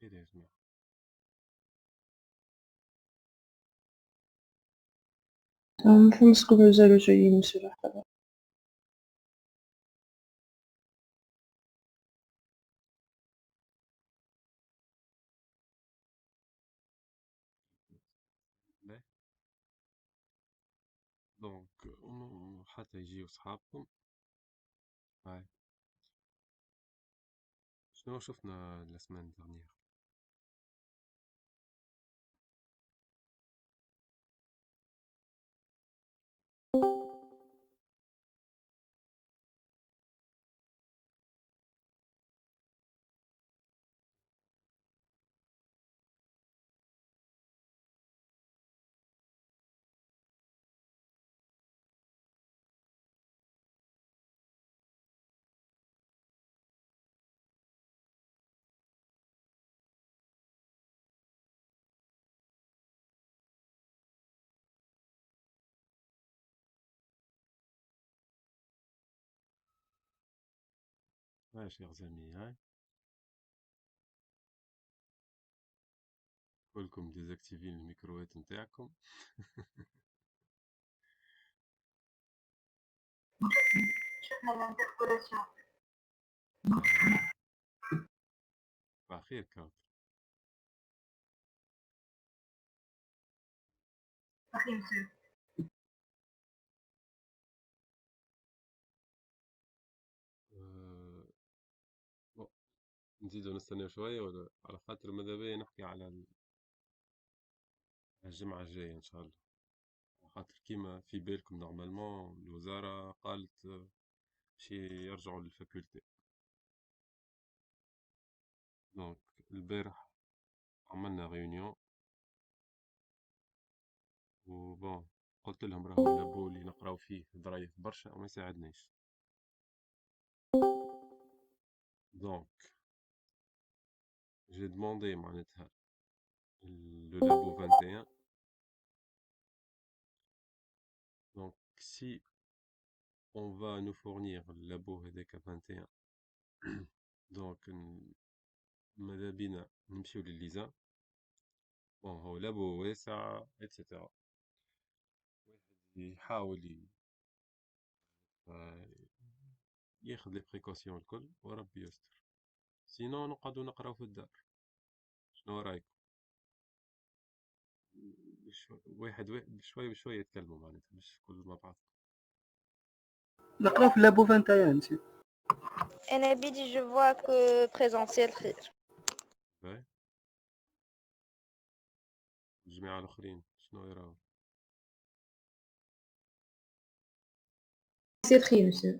خير يا جماعة. ما فهمتش مازالو جايين ماشي لحظة. باهي. دونك حتى يجيو صحابكم. هاي شنو شفنا الأسمان الدرنيير؟ هاي شيخ زمي، هاي كلكم ديزاكتيفين الميكروات نتاعكم. خير كاوت. أه... بون، نزيدو نستناو شوية ولا على خاطر ماذا بيا نحكي على الجمعة الجاية إن شاء الله. على خاطر كيما في بالكم نورمالمون الوزارة قالت باش يرجعوا للفاكولتي. دونك البارح عملنا ريونيون وبون، قلت لهم راهو اللابو اللي نقراو فيه ضريف برشا وما يساعدناش. دونك j'ai demandé معناتها le labo 21. Donc si on va nous fournir le labo هذاك 21 donc ماذا بينا نمشيو للليزا. بون هو لابو واسع اتسيتيرا، واحد يحاول ياخذ لي بريكوسيون الكل وربي يستر، سينو نقعدو نقراو في الدار. شنو رايكم؟ واحد بشوي بشوي يتكلموا معناتها مش كل مع بعض. نقرا في لابو 21 انت. انا بيدي جو فوا كو بريزونسيال خير. باهي الجماعة الآخرين شنو يراو؟ سي خير مسيو.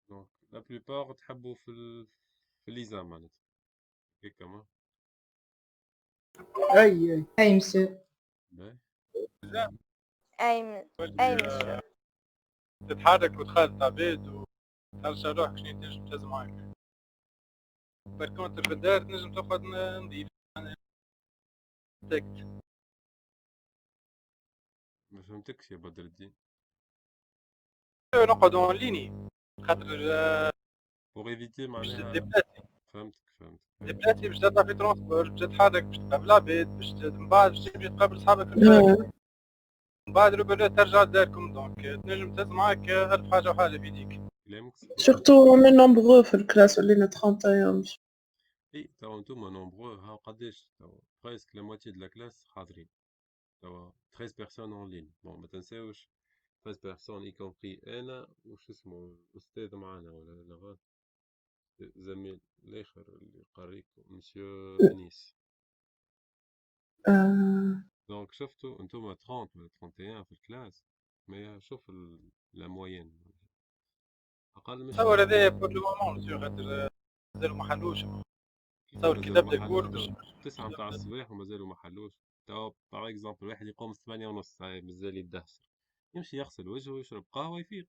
دونك لا بلوبار تحبوا في الليزا معناتها هيك ما. اي مسيو. باهي اي مسيو. تتحرك وتخالط عباد وترجع روحك شنو تنجم تهز معاك. بالكونتر في الدار تنجم تقعد نضيف تكت. ما فهمتكش يا بدر الدين. نقعد اون ليني خاطر بوغ ايفيتي باش معناها. ديبلاتي فهمتك. ديبلاتي باش تطلع في ترونسبور باش تتحرك باش تقابل عباد باش من بعد باش تمشي تقابل صحابك في الدار من بعد روبرت ترجع لداركم. دونك تنجم تهز معاك ألف حاجة وحاجة في يديك. كلامك سورتو مي نومبغو في الكلاس ولينا 31 مش. اي توا نتوما نومبرو هاو قداش توا بريسك لا موتي دو لا كلاس حاضرين. توا 13 بيرسون اون لين. بون ما تنساوش 13 بيرسون اي كومبري انا وش اسمه الاستاذ معانا ولا لا زميل الاخر اللي يقريكم مسيو انيس. دونك شفتوا انتوما 30 ولا 31 في الكلاس، ما شوف لا موين اقل مش تصور هذايا بور لو مومون مسيو خاطر مازالو ما حلوش. تصور كتاب ديكور باش 9 متاع الصباح ومازالوا ما حلوش. توا باغ اكزومبل واحد يقوم 8:30 هاي مازال يدهشر، يمشي يغسل وجهه ويشرب قهوة يفيق.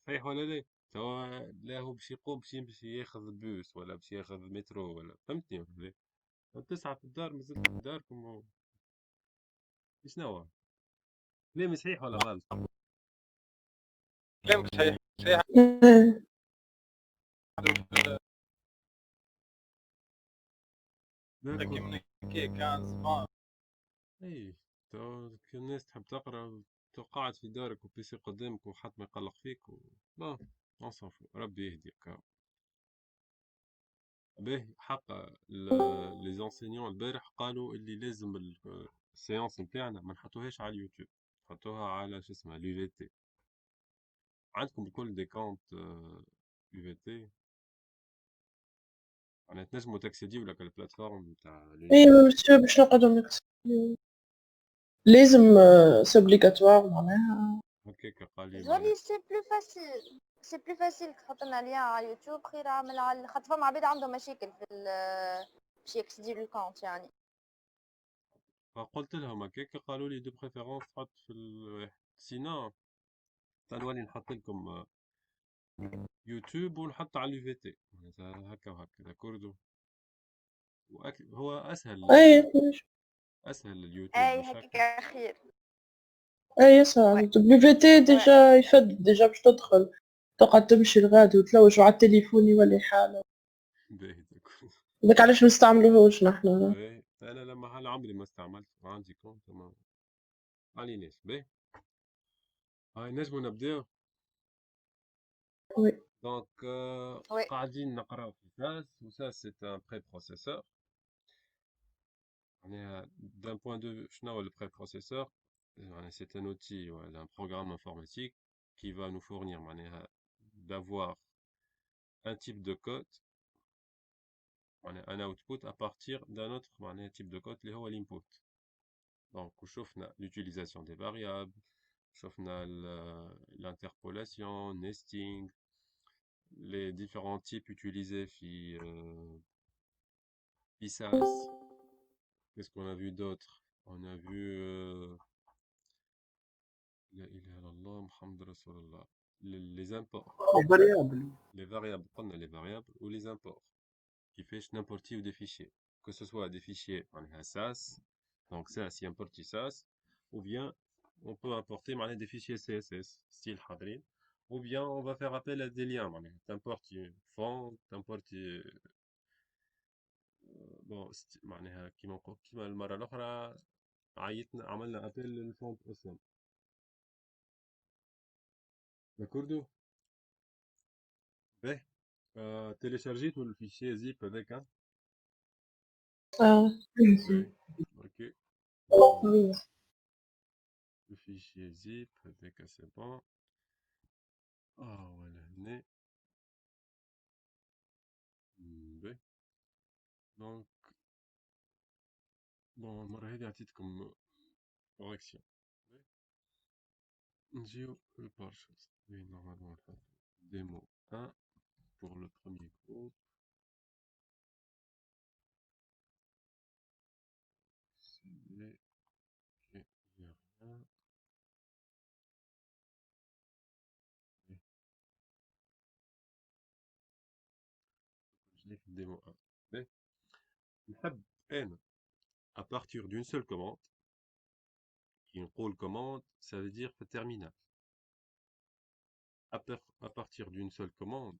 صحيح ولا لا؟ توا لا هو باش يقوم باش يمشي ياخذ بوس ولا باش ياخذ مترو ولا فهمتني ولا لا؟ 9 في الدار مازلت في داركم شنو؟ كلامي صحيح ولا غلط؟ كلامك صحيح صحيح. داكور. كيما كي 15 20 اي كي الناس تحب تقرا تو قاعد في دارك وبيسي قدامك وحد ما يقلق فيك لا نصرف ربي يهديك. باهي حق لي زونسينيون البارح قالوا اللي لازم السيونس نتاعنا ما نحطوهاش على اليوتيوب، نحطوها على شو اسمها لي في تي. عندكم الكل دي كونت يو في تي، معناها تنجموا تاكسيديو لك البلاتفورم نتاع ايوا مسيو باش نقعدو نكتب لازم سي اوبليغاتوار معناها. هكاك قال لي جولي سي بلو فاسيل، سي بلو فاسيل تحط لنا ليان على يوتيوب خير عامل على خاطر فما عباد عندهم مشاكل في باش يكسديروا الكونت يعني. فقلت لهم هكاك قالوا لي دو بريفيرونس تحط في الواحد، سينو تنولي نحط لكم يوتيوب ونحط على اليو في تي معناتها هكا وهكا داكوردو. هو اي اسهل اليوتيوب اي مش هكا. هكاك خير. اي صح دبليو في تي ديجا يفد ديجا باش تدخل تقعد تمشي لغادي وتلوج على التليفون يولي حالة. باهي داكور. داك علاش نستعملوهوش نحنا. باهي انا لما هلا عمري ما استعملت ما عندي كونت ما عليناش. باهي هاي نجمو نبداو. وي دونك وي قاعدين نقراو في ساس وساس سي ان بري بروسيسور. معناها d'un point de vue شنو هو le préprocesseur يعني c'est un outil ولا un programme informatique qui va nous fournir معناها d'avoir un type de code معناها un output à partir d'un autre معناها type de code اللي هو l'input. donc وشوفنا l'utilisation des variables، شوفنا l'interpolation, nesting، les différents types utilisés في SAS. Qu'est-ce qu'on a vu d'autre? On a vu لا إله إلا الله محمد رسول الله. Les imports، فاريابل. les variables، قلنا les variables ou les imports كيفاش نimportيو des fichiers que ce soit des fichiers معناها SAS donc SAS يimporti SAS ou bien on peut importer معناها des fichiers CSS style حاضرين ou bien on va faire appel à des liens معناها تimporti font تimporti bon معناها كيما نقول كيما المرة الأخرى عملنا appel للفونت أصلا داكوردو. باهي téléchargيتو الفيشي زيب هذاك. Oui, ok. وي Le fichier zip avec c'est bon. Ah voilà, né. B. Donc, bon, المرة هذي عطيتكم correction. نجيو للبارشز. Oui, normalement, on fait démo 1 pour le premier groupe. Ok, il n'y a rien. Oui, je l'ai fait démo 1. B. نحب أنا à partir d'une seule commande. Qui نقول commande, ça veut dire terminal. À partir d'une seule commande,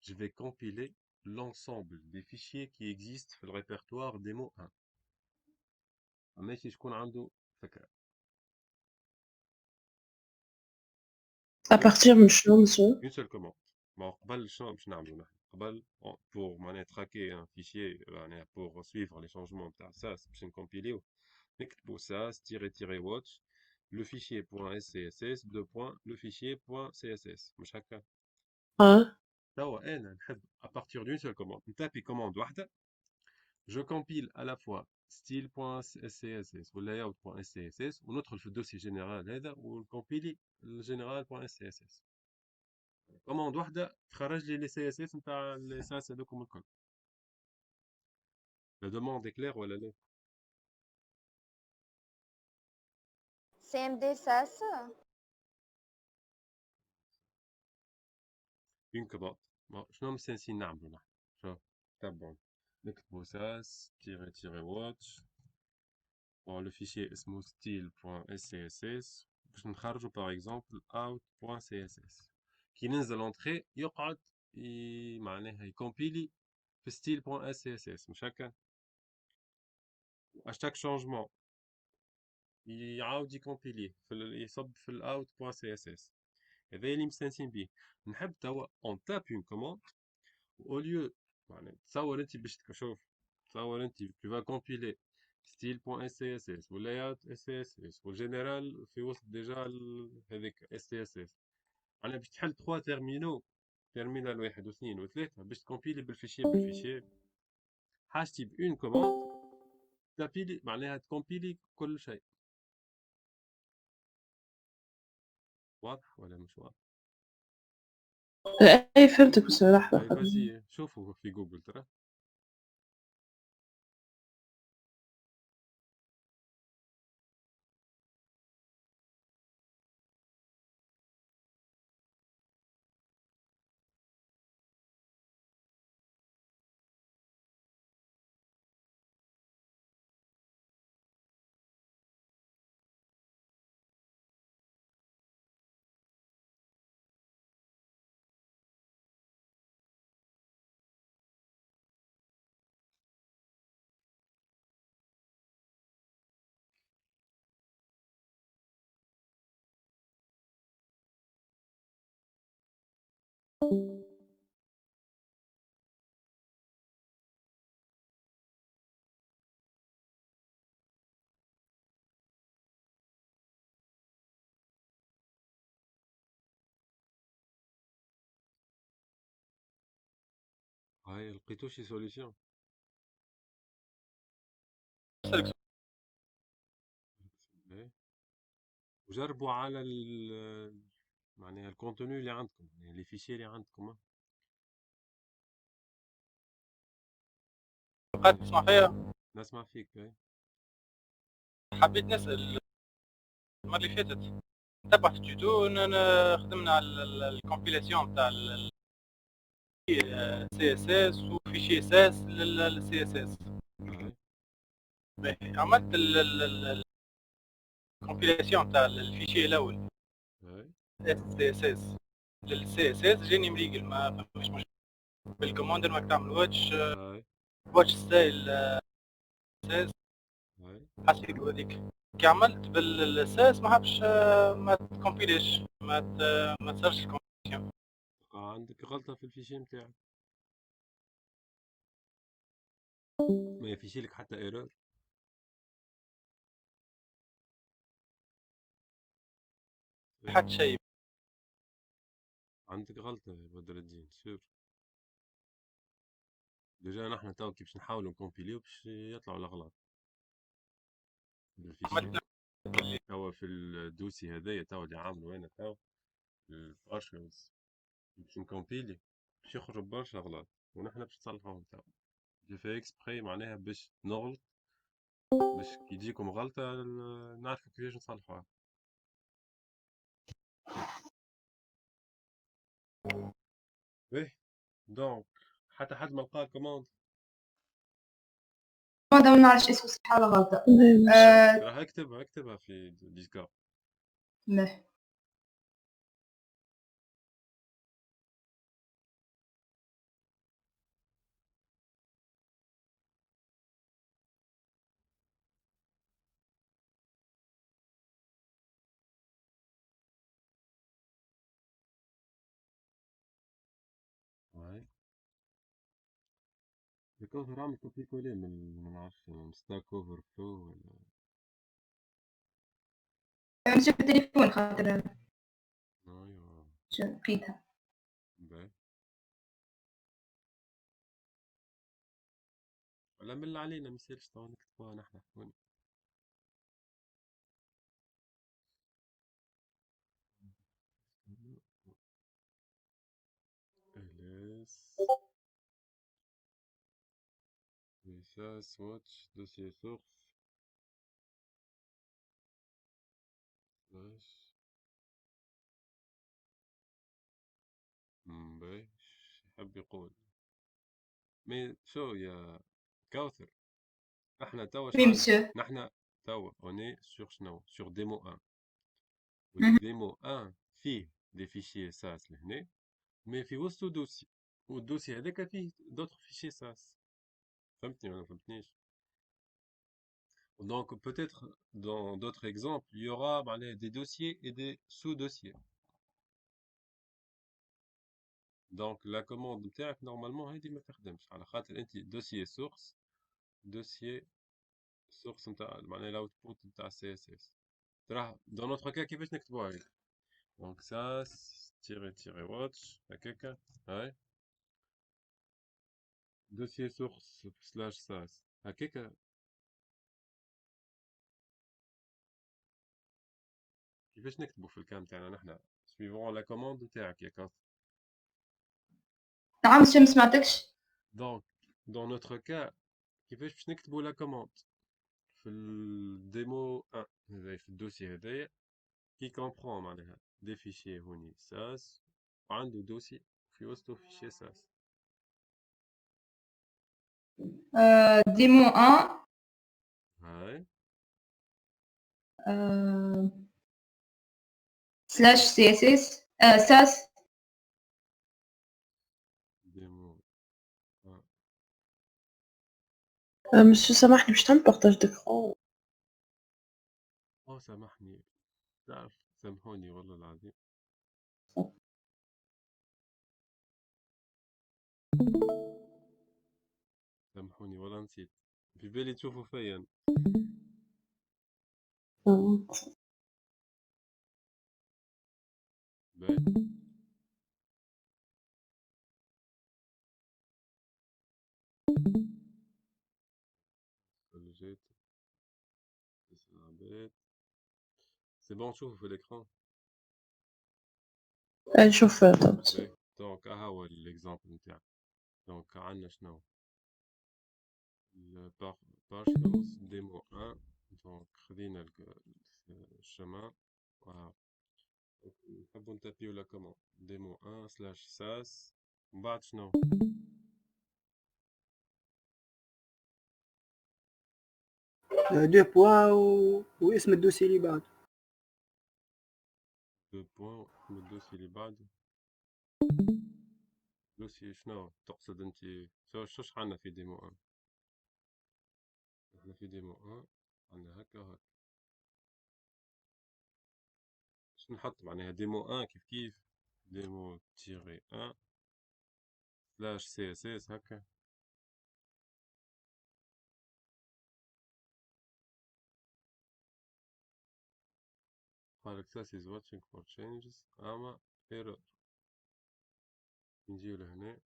je vais compiler l'ensemble des fichiers qui existent dans le répertoire démo 1. ماشي شكون عنده فكرة. ابارتيغ من شنو مسيو؟ Une seule commande. ما قبل شنو باش نعملو نحن؟ قبل pour معناها traquer un fichier معناها pour suivre les changements تاع SAS باش نكومبيليو نكتبو SAS-watch le fichier .scss le fichier .css مش هكا؟ توا انا نحب à partir d'une seule commande نتابي commande واحدة je compile à la fois style.scss ou layout.scss وندخل في الدوسي جنرال هذا ونكومبيلي الجنرال.scss كوموند واحدة تخرج لي لي سي اس اس نتاع لي ساس هذوكم الكل. لا دوموند كلير ولا لا؟ CMD SAS. اون كوموند شنو مستانسين نعملو نحن؟ شوف تبعوا نكتبو ساس تيري واتش بون لو فيشي اسمو style.scss باش نخرجو باغ اكزومبل out.css كي ننزل اونتري يقعد معناها يكومبيلي في ستيل بوان اس سي اس اس، مش هكا؟ اشتاك شونجمون يعاود يكومبيليه يصب في الاوت بوان سي اس اس. هذا اللي مستانسين بيه. نحب توا اون تاب اون كوموند او ليو، معناها تصور انت باش شوف، تصور انت tu vas compiler style point SCSS و layout SCSS والجنرال في وسط ديجا هذيك SCSS، معناها باش تحل 3 تيرمينو، تيرمينال واحد واثنين وثلاثة باش تكومبيلي بالفيشي حاجتي بأون كوموند تابيلي، معناها تكومبيلي كل شيء. واضح ولا مش واضح؟ اي فهمتك بس لحظة اي فاسي شوفوا في جوجل ترى. هاي لقيتو شي سوليسيون؟ إيه. وجربوا على معناها الكونتوني اللي عندكم، يعني لي فيشي اللي عندكم. قد تسمع فيا. نسمع فيك. إيه. حبيت نسأل المرة اللي فاتت تبعت التيتو خدمنا على الكومبيلاسيون تاع سي اس اس وفيشي اس اس للسي اس اس. عملت الكومبيلاسيون تاع الفيشي الاول اس اس اس للسي اس اس جاني مريقل، ما فماش مشكل بالكوماندر ماك تعمل واتش ستايل اس حسيت هذيك. كي عملت بالساس ما حبش ما تكومبيليش، ما تصيرش الكومبيليشن. عندك غلطة في الفيشي متاعك، ما يفيشي لك حتى ايرور. حتى شيء عندك غلطة يا بدر الدين سور. ديجا نحن تو كي باش نحاولوا نكومبيليو باش يطلعوا الأغلاط بالفيشي. توا في الدوسي هذايا توا اللي عاملو أنا توا الارشيفز باش نكومبيلي باش يخرج برشا أغلاط ونحن باش نصلحوهم توا. جو في اكسبري معناها باش نغلط، باش كي تجيكم غلطة نعرفوا كيفاش نصلحوها. باهي دونك حتى حد ما لقى الكوموند هذا ما نعرفش اسمه صح ولا غلطة. راح اكتبها في ديسكورد. نه واي الكوفر عامل كوبي كولي من ما نعرفش من ستاك اوفر فلو ولا نشوف التليفون خاطر ايوا لقيتها. باهي ولا من اللي علينا ميسالش توا نكتبوها نحن حكونا. الاس ميسا سواتش دوسيي سورس سلاش باهي يحب يقول مي شو يا كوثر. احنا توا Oui, monsieur. نحن توا اوني سور شنو سور ديمو 1 والديمو 1 فيه دي فيشيي ساس لهنا مي في وسطو دوسي. والدوسي هذاك فيه d'autres fichiers SAS. فهمتني ولا ما فهمتنيش؟ Donc peut-être dans d'autres exemples, il y aura des dossiers et des sous-dossiers. Donc la commande نتاعك normalement هذه ما تخدمش على خاطر انت dossier source نتاع معناها الاوتبوت نتاع CSS. تراه dans notre cas كيفاش نكتبوها هذه؟ Donc ça tirer watch هكاكا هاي dossier source slash SAS هكاكا. كيفاش نكتبوا في الكام تاعنا نحنا suivant la commande نتاعك يا كاف. نعم شو ما سمعتكش. Donc dans notre cas كيفاش باش نكتبوا la commande في الديمو 1 هذايا في الدوسي هذايا qui comprend معناها des fichiers هوني SAS وعنده دوسي في وسطه fichier SAS. ديمو 1 هاي سلاش سي اس اس ساس. ديمو مسيو سامحني باش تعمل بارطاج d'écran. سامحني تعرف سامحوني والله العظيم. سامحوني والله نسيت في بالي تشوفوا فيا. باهي جيت سي بون تشوفوا في الاكران. نشوف باهي دونك ها هو الاكزامبل نتاعك. دونك عندنا شنو partials démo 1. Donc خذينا الشمال نحبوا نتابيو لا كوموند démo 1 slash sas من بعد شنو دو بوان واسم الدوسي اللي بعد. دو بوان الدوسي اللي بعده. دوسي شنو تقصد انت؟ شو عندنا في ديمو 1؟ احنا في ديمو 1 عندنا هكا وهكا. باش نحط معناها ديمو 1 كيف ديمو تيري 1 سلاش سي اس اس هكا. قالك ساس is watching for changes اما error. نجيو لهنا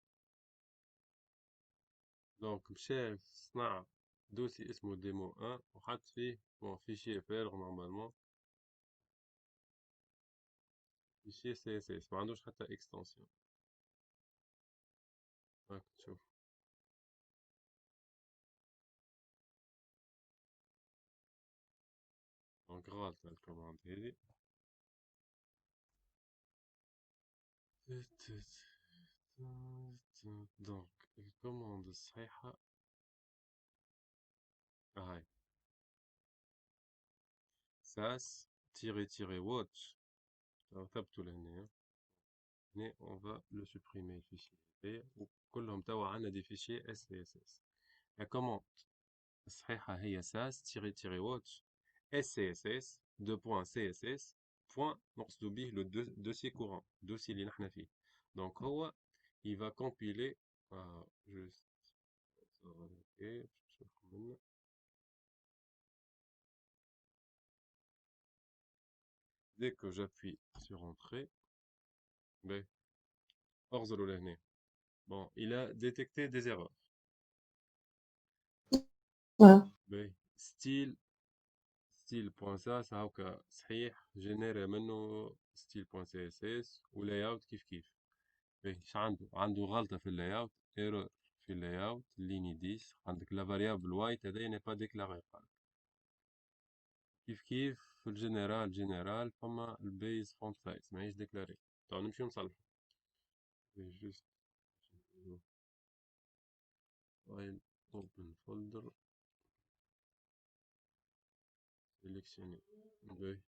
دونك مشى صنع دوسي اسمه ديمو 1 وحط فيه بون فيشي فارغ نورمالمون فيشي سي اس اس ما عندوش حتى اكستنسيون. هاك تشوف دونك غلط الكوماند هذي. دونك الكوماند الصحيحة هاي ساس تيري واتش ثبتوا لهنا. هنا on va le supprimer الفيشي هذايا وكلهم توا عندنا دي فيشي اس اس اس. لا كوماند الصحيحة هي ساس تيري واتش SCSS 2.CSS نقصدو بيه لو دوسي كورون الدوسي اللي نحنا فيه. دونك هو il va compiler juste ok dès que j'appuie sur entrée ben ارزلوا لهنا. bon il a détecté des erreurs. ben style.sas هاكا صحيح جينيري منه style.css ولاي اوت كيف باهي ش عنده غلطة في اللاي اوت ايرور في اللاي اوت ليني 10 عندك لا فاريابل وايت هذايا ني با ديكلاري كيف في الجنرال فما البيز فونت سايز ماهيش ديكلاري. تو نمشيو نصلحو جوست فايل اوبن فولدر سيليكسيوني باهي.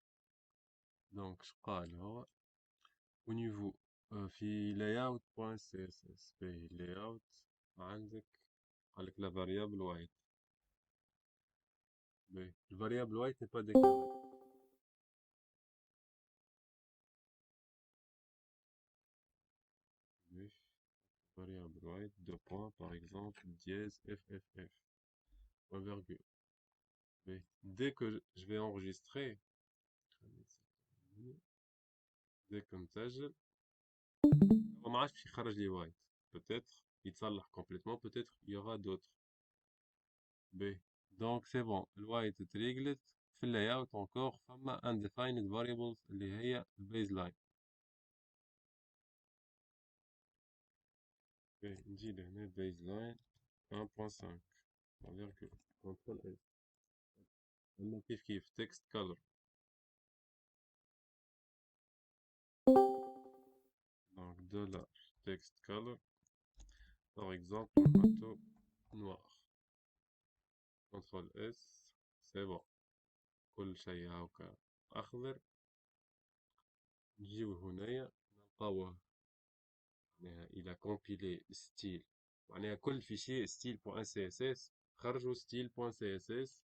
دونك شقال هو au niveau في layout.css في layout عندك قالك la variable white. Mais le variable white n'est pas déclaré. Mais variable white, deux points, par exemple, dièse fff, point virgule. Mais dès que je vais enregistrer, dès que نسجل ما عادش باش يخرج لي white. Peut-être يتصلح complètement, peut-être il y aura d'autres. B. Donc c'est bon, le white تريقلت. في layout encore فما undefined variables اللي هي baseline. نجي لهنا baseline 1.5 virgule contrôle S. عندنا كيف text color. Donc $text color par exemple نحطو noir. contrôle S c'est bon. كل شيء هاكا أخضر. نجيو هنايا نلقاوه معناها il a compilé style معناها كل fichier style.css خرجوا style.css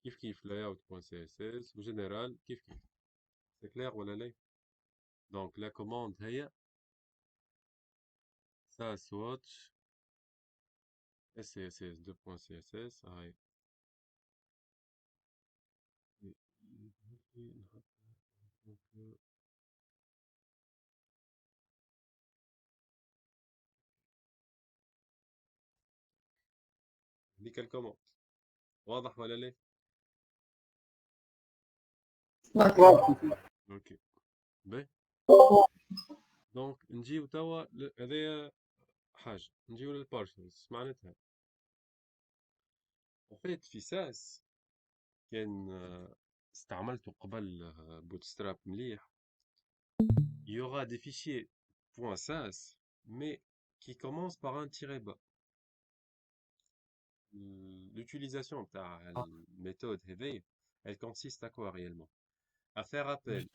كيف layout.css وجنرال كيف c'est clair ولا لا؟ donc la commande هي ça swatch css 2.css هاي هذيك الكوموند واضح ولا لا؟ اوكي باهي دونك نجيو توا هذايا حاجة نجيو للبارشلز معناتها وفيت في ساس كان استعملته قبل بوتستراب مليح il y aura des fichiers .sas mais qui commencent par un tiret bas. L'utilisation de la méthode هذه elle consiste à quoi réellement? À faire appel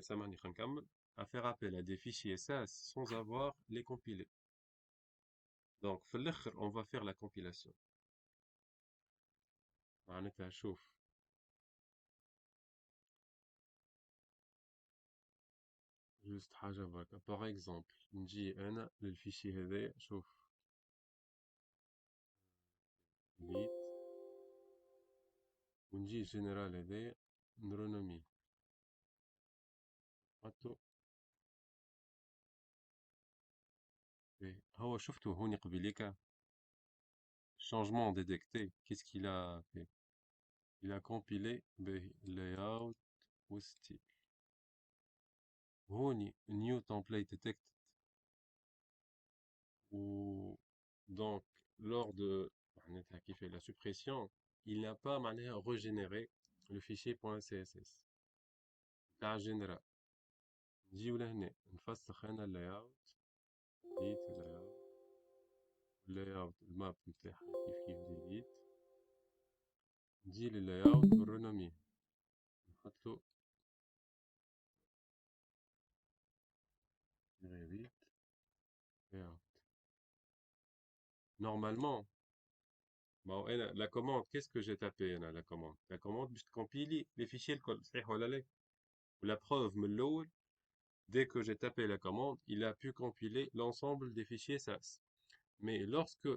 سامحني خلينا نكمل à faire appel à des fichiers SAS sans avoir les compilés. Donc في الآخر on va faire la compilation. معناتها شوف juste حاجة بركة par exemple نجي أنا للفيشي هذا شوف delete ونجي الجنرال هذا نرونوميه حطو هو شفتو هوني قبيليكا changement détecté qu'est-ce qu'il a fait? Il a compilé layout ou style هوني new template detected ou donc lors de معناتها qui fait la suppression il n'a pas معناها régénéré le fichier .css تاع général نجيو لهنا نفسخ انا layout delete layout الماب نتاعها كيف delete نجي لللاyout ونرونوميه نحطلو layout normalement bon, la commande, qu'est-ce que j'ai tapé la commande? La commande, je compile les fichiers الكل صحيح ولا لا؟ La preuve من الأول dès que j'ai tapé la commande, il a pu compiler l'ensemble des fichiers SAS. Mais lorsque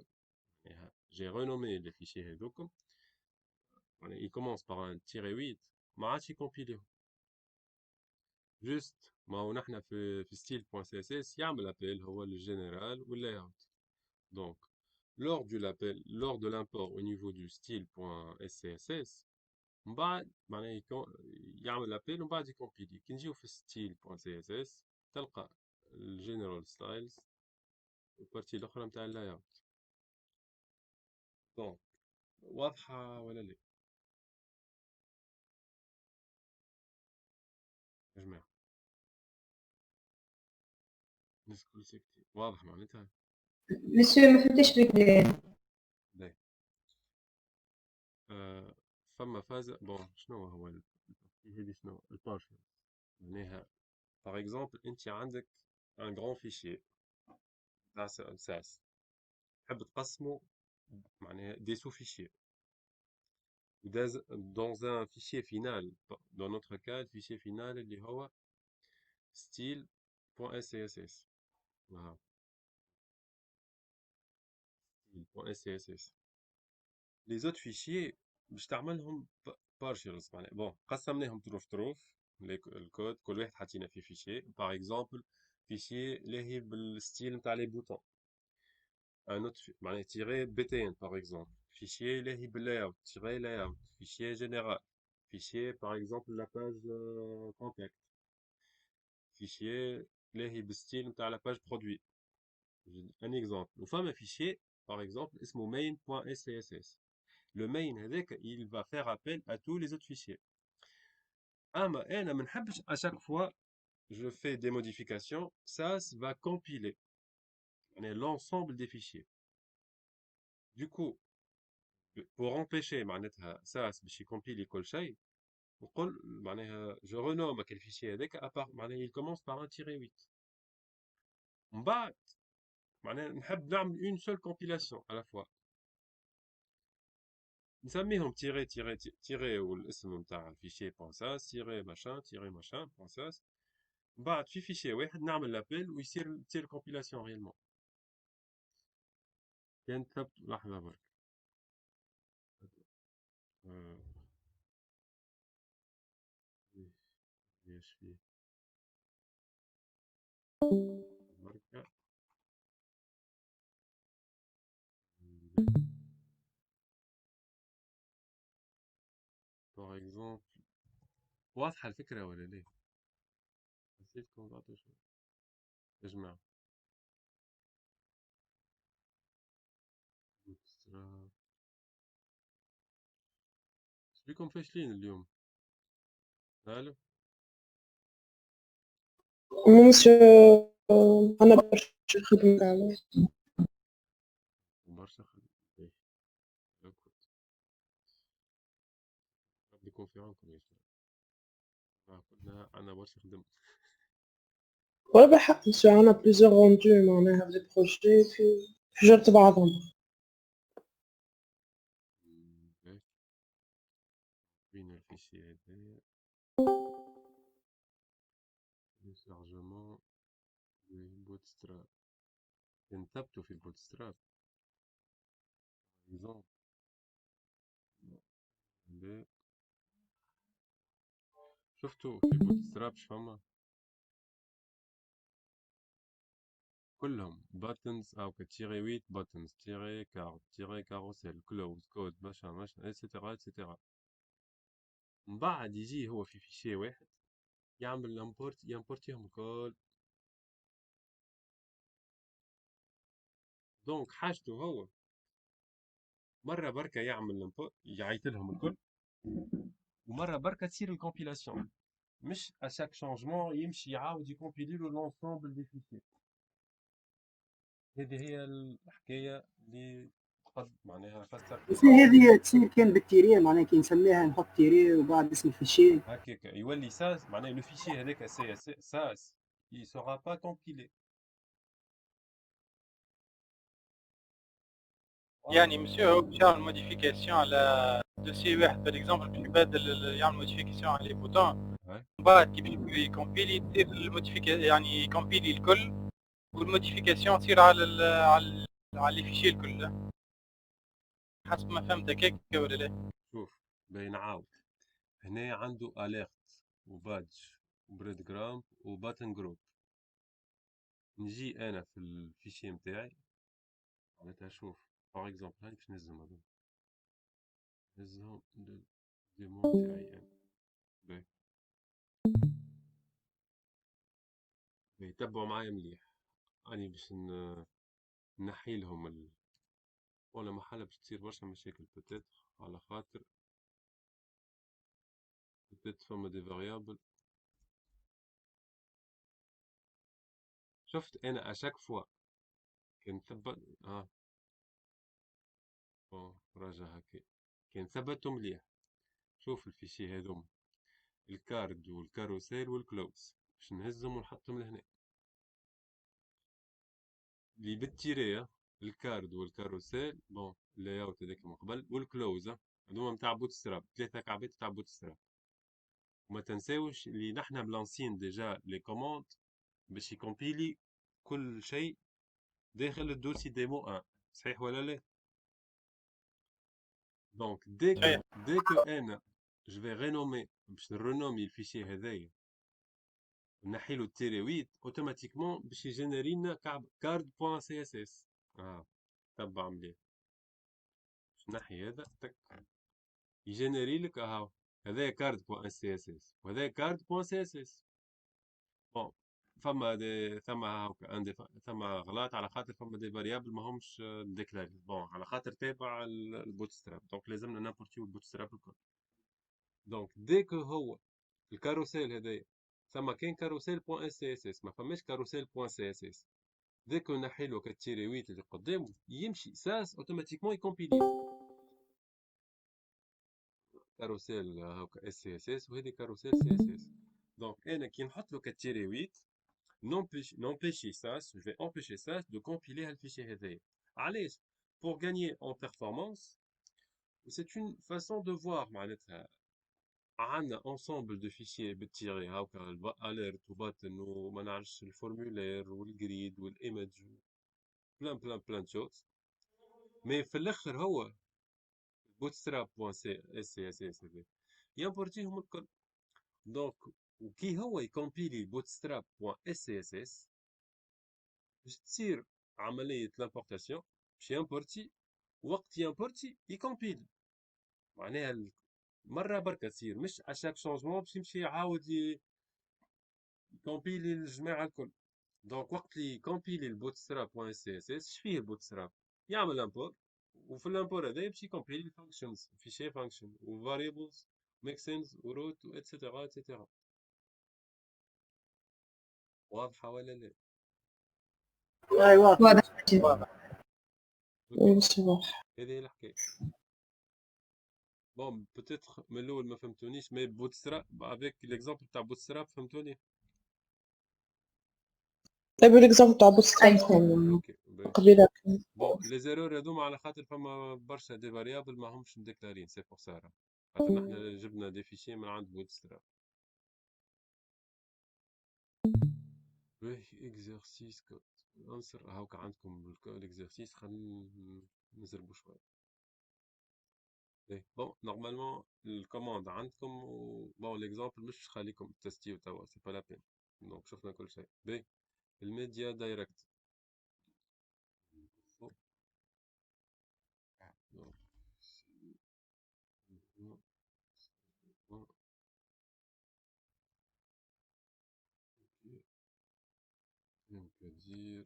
j'ai renommé les fichiers هذوكم il commence par un -8 ما عادش يكمبيليهم. Juste ما هو نحن في style.css يعمل appel هو الجنرال والlayout. Donc lors de l'import au niveau du style.scss من بعد معناه يعمل ابل ومن بعد يكمبيلي كي نجيو في style.css تلقى الجنرال ستايلز والبارتي الاخرى نتاع اللاي اوت. دونك واضحه ولا لا يا جماعه؟ الناس الكل ساكتين واضح معناتها؟ مسيو ما فهمتش بك. باهي فما فاز بون شنو هو هذه شنو البارشل معناها par exemple انت عندك un grand fichier تاع SAS تحب تقسمه معناها des sous-fichiers dans un fichier final dans notre cas le fichier final اللي هو style.scss voilà style.scss les autres fichiers باش تعملهم partials معناها bon قسمناهم طروف الكود كل واحد حطينا فيه fichier par exemple fichier لاهي بالستيل نتاع les boutons un autre معناها tiré btn par exemple fichier لاهي بالlayout tiré layout fichier général fichier par exemple la page contact fichier لاهي بالستيل نتاع la page produit un exemple ou فما fichier par exemple اسمه main.scss le main هذاك il va faire appel à tous les autres fichiers اما انا ما نحبش à chaque fois je fais des modifications ça va compiler l'ensemble des fichiers du coup pour empêcher معناتها SAS باش يكمبيلي كل شيء نقول معناها je renomme كل fichier هذاك à part معناها il commence par un tiret 8 من بعد معناها نحب نعمل une seule compilation à la fois نسميهم تيري والاسم نتاع الفيشي .sas تيري machin .sas من بعد في فيشي واحد نعمل لابيل ويصير الكومبيلاسيون ريالمون كان كتبت لحظة برك ايش فيه بركة باغ اكزومبل واضحة الفكرة ولا ليه؟ نسيتكم بعض شوي يا جماعة بوتستراب شبيكم فاشلين اليوم؟ الو مسيو أنا برشا خدمة عليه. برشا خدمة باهي ركض ربي يكون في عونكم يا جماعة كلنا عنا برشا خدمة ولا بالحق مسيو عنا بليزيور روندو معناها دي بروجي في جرة بعضهم. باهي وين الفيشي هذايا téléchargement de Bootstrap كنتبتو في Bootstrap par exemple شفتوا في Bootstrap شفما كلهم buttons أو تيري 8 buttons تيري card تيري carousel close code ماشا etc etc من بعد يجي هو في فيشي واحد يعمل يمبورتيهم الكل دونك حاجته هو مرة بركة يعمل يعيطلهم الكل ومرة بركة تصير الكومبيلاسيون مش à chaque changement يمشي يعاود يكومبيلي له l'ensemble des fichiers هذه هي الحكاية اللي قد معناها فسرت بس هذه تصير كان بالتيري معناها كي نسميها نحط تيري وبعد اسم الفيشي هكاك يولي ساس معناها لو فيشي هذاك ساس il sera pas compilé يعني مسيو هو باش يعمل موديفيكاسيون على دوسي واحد بار اكزومبل باش يبدل يعمل موديفيكاسيون على لي بوتون من بعد كي باش يكومبيلي تصير الموديفيكاسيون يعني يكومبيلي الكل والموديفيكاسيون تصير على لي فيشي الكل حسب ما فهمت هكاك ولا لا؟ شوف باين عاود هنا عنده alert وبادج وبريد جرامب وباتن جروب نجي انا في الفيشي متاعي معناتها شوف باغ اكزومبل هاني باش نهزهم هذوما نهزهم ديمون تاعي انا باهي باهي تبعوا معايا مليح اني باش نحي لهم ولا محل باش تصير برشا مشاكل بتاتر على خاطر بتاتر فما دي فاريابل شفت انا اشاك فوا كان ثبت بون راجع هكا كان ثبتو مليح شوف الفيشي هذوما الكارد والكاروسيل والكلوز باش نهزهم ونحطهم لهنا. اللي بالتيري الكارد والكاروسيل بون اللاي اوت هذاك من قبل والكلوز هذوما نتاع بوت ستراب، 3 كعبات تاع بوت ستراب. وما تنساوش اللي نحنا بلانسين ديجا لي كوموند باش يكومبيلي كل شيء داخل الدوسي ديمو 1 صحيح ولا لا؟ دونك ديكو انا جو في رينومي باش نرونومي الفيشي هذايا نحيلو التيري 8 اوتوماتيكمون باش يجينيري لنا كارد بوان سي اس اس. تبع مليح باش نحي هذا تك يجينيري لك اهو هذايا كارد بوان سي اس اس وهذايا كارد بوان سي اس اس. بون ثم غلط على خاطر فما دي فاريابل ما همش ديكلاري بون على خاطر تابع البوت ستراب دونك لازمنا نامبورتيو البوت ستراب الكل. دونك ديكو هو الكاروسيل هذايا ثم كاين كاروسيل بوان اس اس اس ما فماش كاروسيل بوان سي اس اس. ديكو نحيلو كتيري 8 اللي قدامه يمشي ساس اوتوماتيكمون يكومبيلي كاروسيل هاكا اس سي اس اس وهذه كاروسيل سي اس اس. دونك انا كي نحط له كتيري 8 n'empêcher ça, je vais empêcher ça de compiler le fichier هذايا. علاش؟ pour gagner en performance. C'est une façon de voir معناتها عندنا ensemble de fichiers بالتيري هاكا الاليرت وباتن وما نعرفش الفورمولير والجريد والايمج بلان de choses. مي في الاخر هو bootstrap سي اس اس هذا يمبورتيهم الكل. دونك وكي هو يكومبيلي bootstrap اس اس اس باش تصير عملية لامبورتاسيون باش يمبورتي وقت يمبورتي يكومبيلي معناها مرة بركة تصير مش اشاك شونجمون باش يمشي يعاود يكومبيلي الجماعة الكل. دونك وقت اللي يكومبيلي البوت ستراب بوان سي اس اس شفيه البوت ستراب يعمل امبور وفي الامبور هذا باش يكومبيلي الفانكشنز فيشي فانكشن وفاريبلز ميكسنز وروت اتسيتيرا اتسيتيرا. واضحة ولا لا؟ اي واضح. واضح. هذه هي الحكاية. بون بوتيتر من الاول ما فهمتونيش مي بوتستراب افيك ليكزامبل تاع بوتستراب فهمتوني. طيب الاكزامبل تاع بوتستراب اوكي قبيله. بون لي زيرور هذوما على خاطر فما برشا دي فاريابل ما همش مديكلارين سي بور سا خاطر نحنا جبنا دي فيشي من عند بوتستراب. باهي اكزرسيس كود انسر هاكا عندكم الاكزرسيس خلينا نزربو شويه. بون نورمالمون الكوموند عندكم بون ليكزامبل مش خليكم تستيو توا سي با لا بين. دونك شفنا كل شيء. باهي الميديا دايركت on peut dire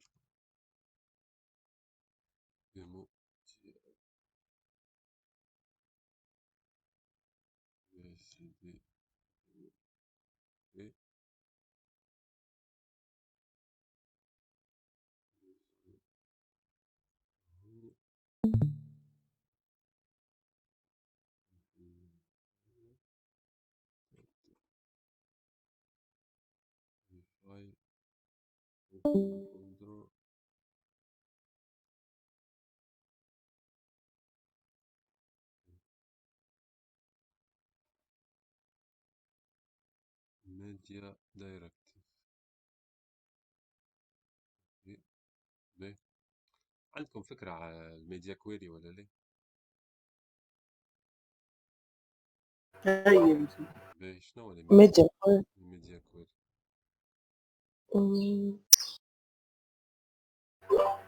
démo cd et file control media directive. باهي عندكم فكرة على الميديا كويري ولا لا؟ اي باهي شنو هو ميديا الميديا كويري؟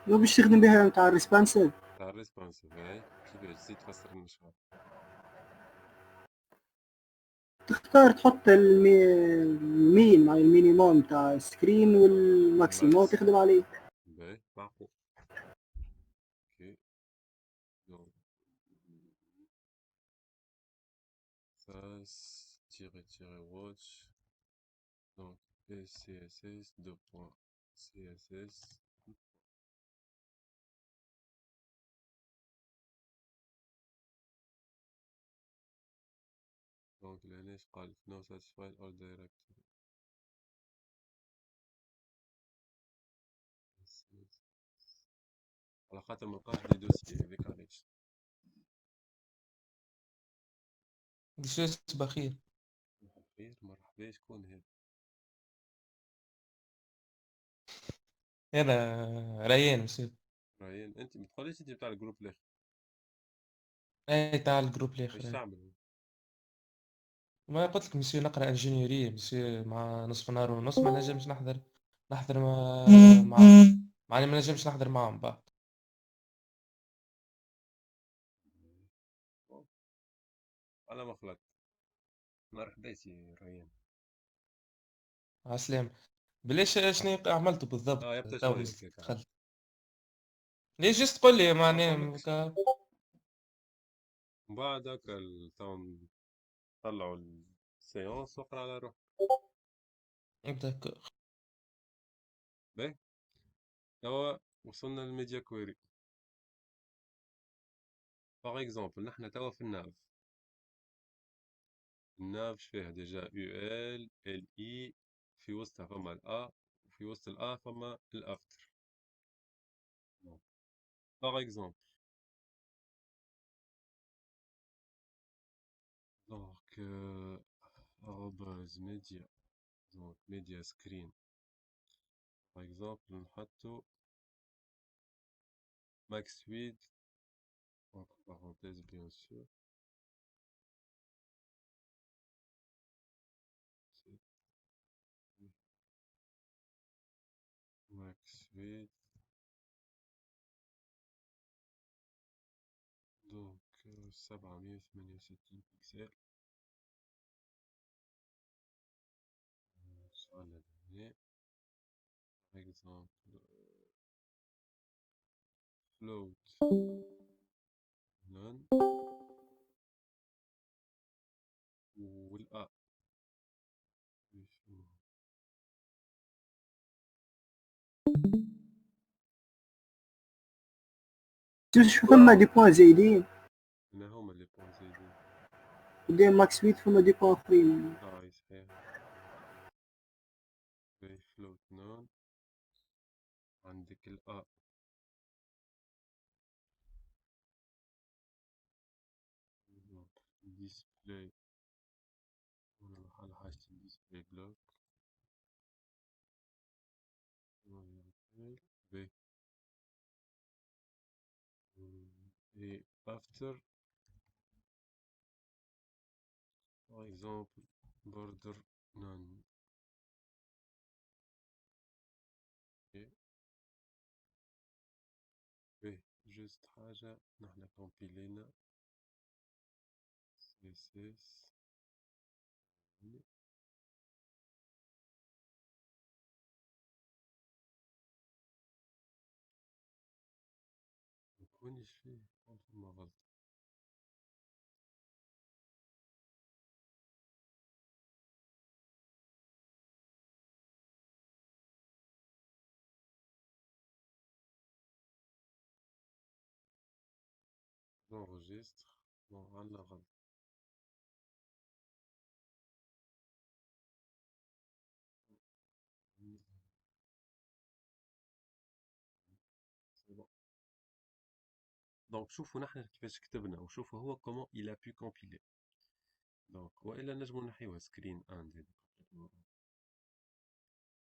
لو باش تخدم بها تاع الريسبونسيف تاع الريسبونسيف. باهي كيفاش زيد تفسر لنا شوية. تختار تحط المين مع المينيموم تاع السكرين والماكسيموم تخدم عليه. باهي معقول. اوكي دونك face watch donc css 2.css donc l'année قال no satisfy all directory على خاطر ملقاش دي دوسيي هذاك علاش. شو صباح خير. خير مرحبا شكون هذا؟ انا ريان مسيو. ريان انت ما تقوليش انت بتاع الجروب الاخر. اي تاع الجروب الاخر. ايش تعمل؟ ما قلت لك مسيو نقرا انجينيوري مسيو مع نصف نهار ونص ما نجمش نحضر مع معني ما نجمش نحضر معهم بعد. على ما خلط. مرحبا سي ريان. عسلام. بلاش شنو عملتوا بالضبط يبدا تو شويه هكاك. دخلت. ليش جست تقول لي معناها من بعد هكا طلعوا السيونس واقرا على روحك. داكور. باهي توا وصلنا للميديا كويري. باغ اكزومبل نحنا توا في الناف. الناف فيها ديجا يو ال ال اي في وسطها فما الأ وفي وسط الأ فما الأفتر. باغ اكزومبل دونك arobase média donc média screen par exemple نحطو maxwid entre parenthèses bien sûr maxwid donc 768 pixels sur la donnée par exemple float none والA شوف فما دي بوان زايدين هنا هما لي بوان زايدين قدام ماكس ويت فما دي بوان اخرين. صحيح في float none عندك الA display على حاجة display block B et after par exemple border none et B juste حاجة نحنا كومبيلينا CSS مكونش فيه فما غلط enregistre non عندنا غلط دونك شوفوا نحن كيفاش كتبنا وشوفوا هو comment il a pu compiler دونك والا نجمو نحيوها سكرين ان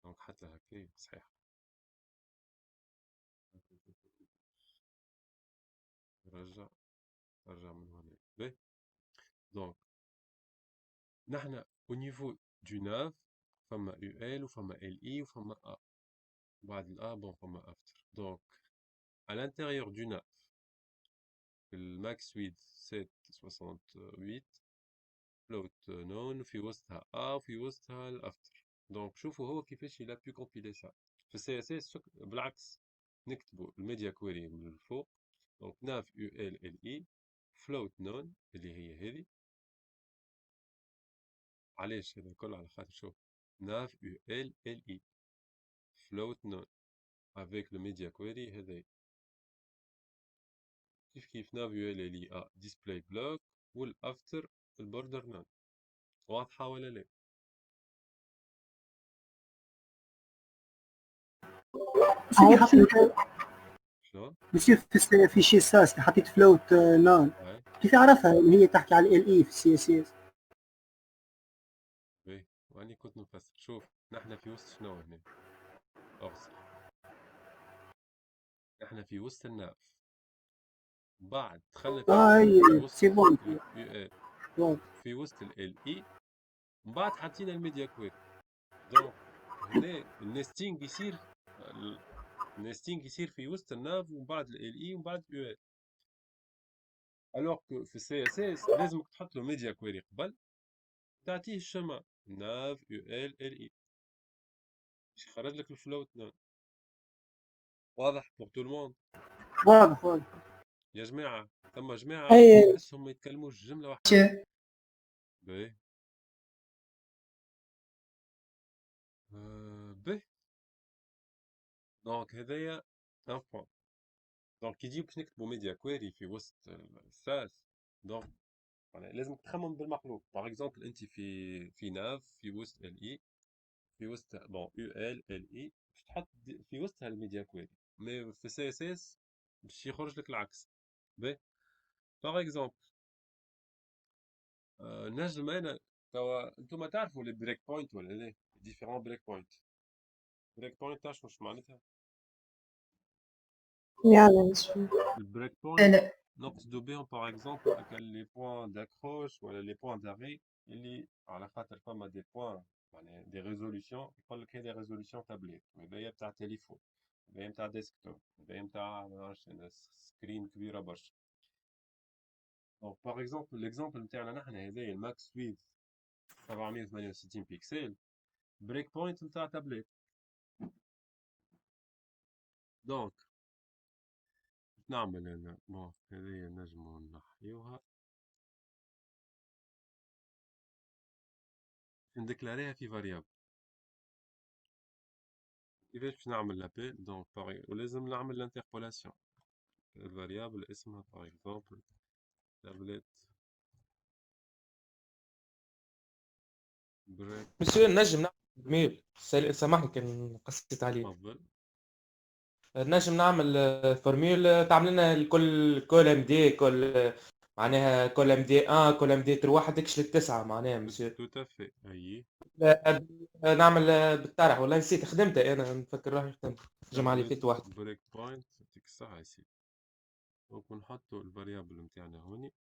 دونك حتى هكا صحيح رجع من هنا باهي دونك نحنا au niveau du nav فما UL وفما LI وفما A بعد الA bon فما after donc à l'intérieur du nav الماكسويد 768 float none وفي وسطها A وفي وسطها الافتر دونك شوفوا هو كيفاش il a pu compiler ça في CSS بالعكس نكتبوا الميديا كويري من الفوق دونك nav UL LI float none اللي هي هذه علاش هذا الكل على خاطر شوف nav UL LI float none avec le media query هذا كيف nav UL LI display block والافتر البوردر none واضحة ولا لا؟ سيدي حط شلون؟ مسيو في فيشي ساس حطيت فلوت نان هاي كيف عرفها ان هي تحكي على ال اي في السي اس اس؟ باهي واني كنت نفسر. شوف نحن في وسط شنو هنا؟ اغزر. نحن في وسط الناف، بعد دخلنا في هي وسط سي بون اليو ال، في وسط ال اي، من بعد حطينا الميديا كويري. دونك هنا النستينج يصير، النستينج يصير في وسط الناف ومن بعد ال اي ومن بعد يو ال. الوغ كو في السي اس اس لازمك تحط له ميديا كويري قبل، تعطيه الشما ناف يو ال ال اي باش يخرج لك الفلوت نون. واضح بور تو الموند؟ واضح واضح. يا جماعة ثم جماعة أي تحسهم ما يتكلموش جملة واحدة. مسيو باهي باهي. دونك هذايا ان بوان. دونك كي تجيو باش نكتبوا ميديا كويري في وسط الساس، دونك يعني لازم تخمم بالمقلوب. باغ اكزومبل انت في ناف في وسط ال اي، في وسط بون يو ال ال اي، باش تحط في وسطها الميديا كويري. مي في سي اس اس باش يخرج لك العكس. باهي باغ اكزومبل نجم انا توا انتوما تعرفوا لي بريك بوينت ولا لا؟ ديفيرون بريك بوينت. بريك بوينت تعرفوا واش معناتها؟ يعني نسمع. البريك بوينت لا نقصدوا بهم باغ اكزومبل لي بوان داكروش ولا لي بوان داري، اللي على خاطر فما دي بوان يعني دي ريزوليسيون يقول لك هذه ريزوليسيون تابليت، هذايا بتاع تليفون، هذايا بتاع ديسكتوب، هذايا بتاع ما نعرفش سكرين كبيره برشا. دونك باغ اكزومبل ليكزومبل نتاعنا نحن هذايا الماكس سويت 768 بيكسل، بريك بوينت نتاع تابليت. دونك نعمل انا بون هذايا نجمو نحيوها، نديكلاريها في فاريابل. كيفاش باش نعمل لابيل؟ دونك ولازم نعمل لانتربولاسيون. الفاريابل اسمها باغ اكزومبل تابلت بريك. مسيو نجم نعمل ميل سامحني كان قصيت عليك. تفضل. نجم نعمل فورميول تعمل لنا الكل كل ام دي كل معناها كل ام دي 1 كل ام دي 3 حدكش للتسعة معناها مسيو. تو تافي اي نعمل بالطرح والله نسيت خدمته انا نفكر روحي خدمت الجمعة اللي فاتت واحد. بريك بوينت ديك الساعة يصير. دونك نحطو الفاريابل نتاعنا هوني.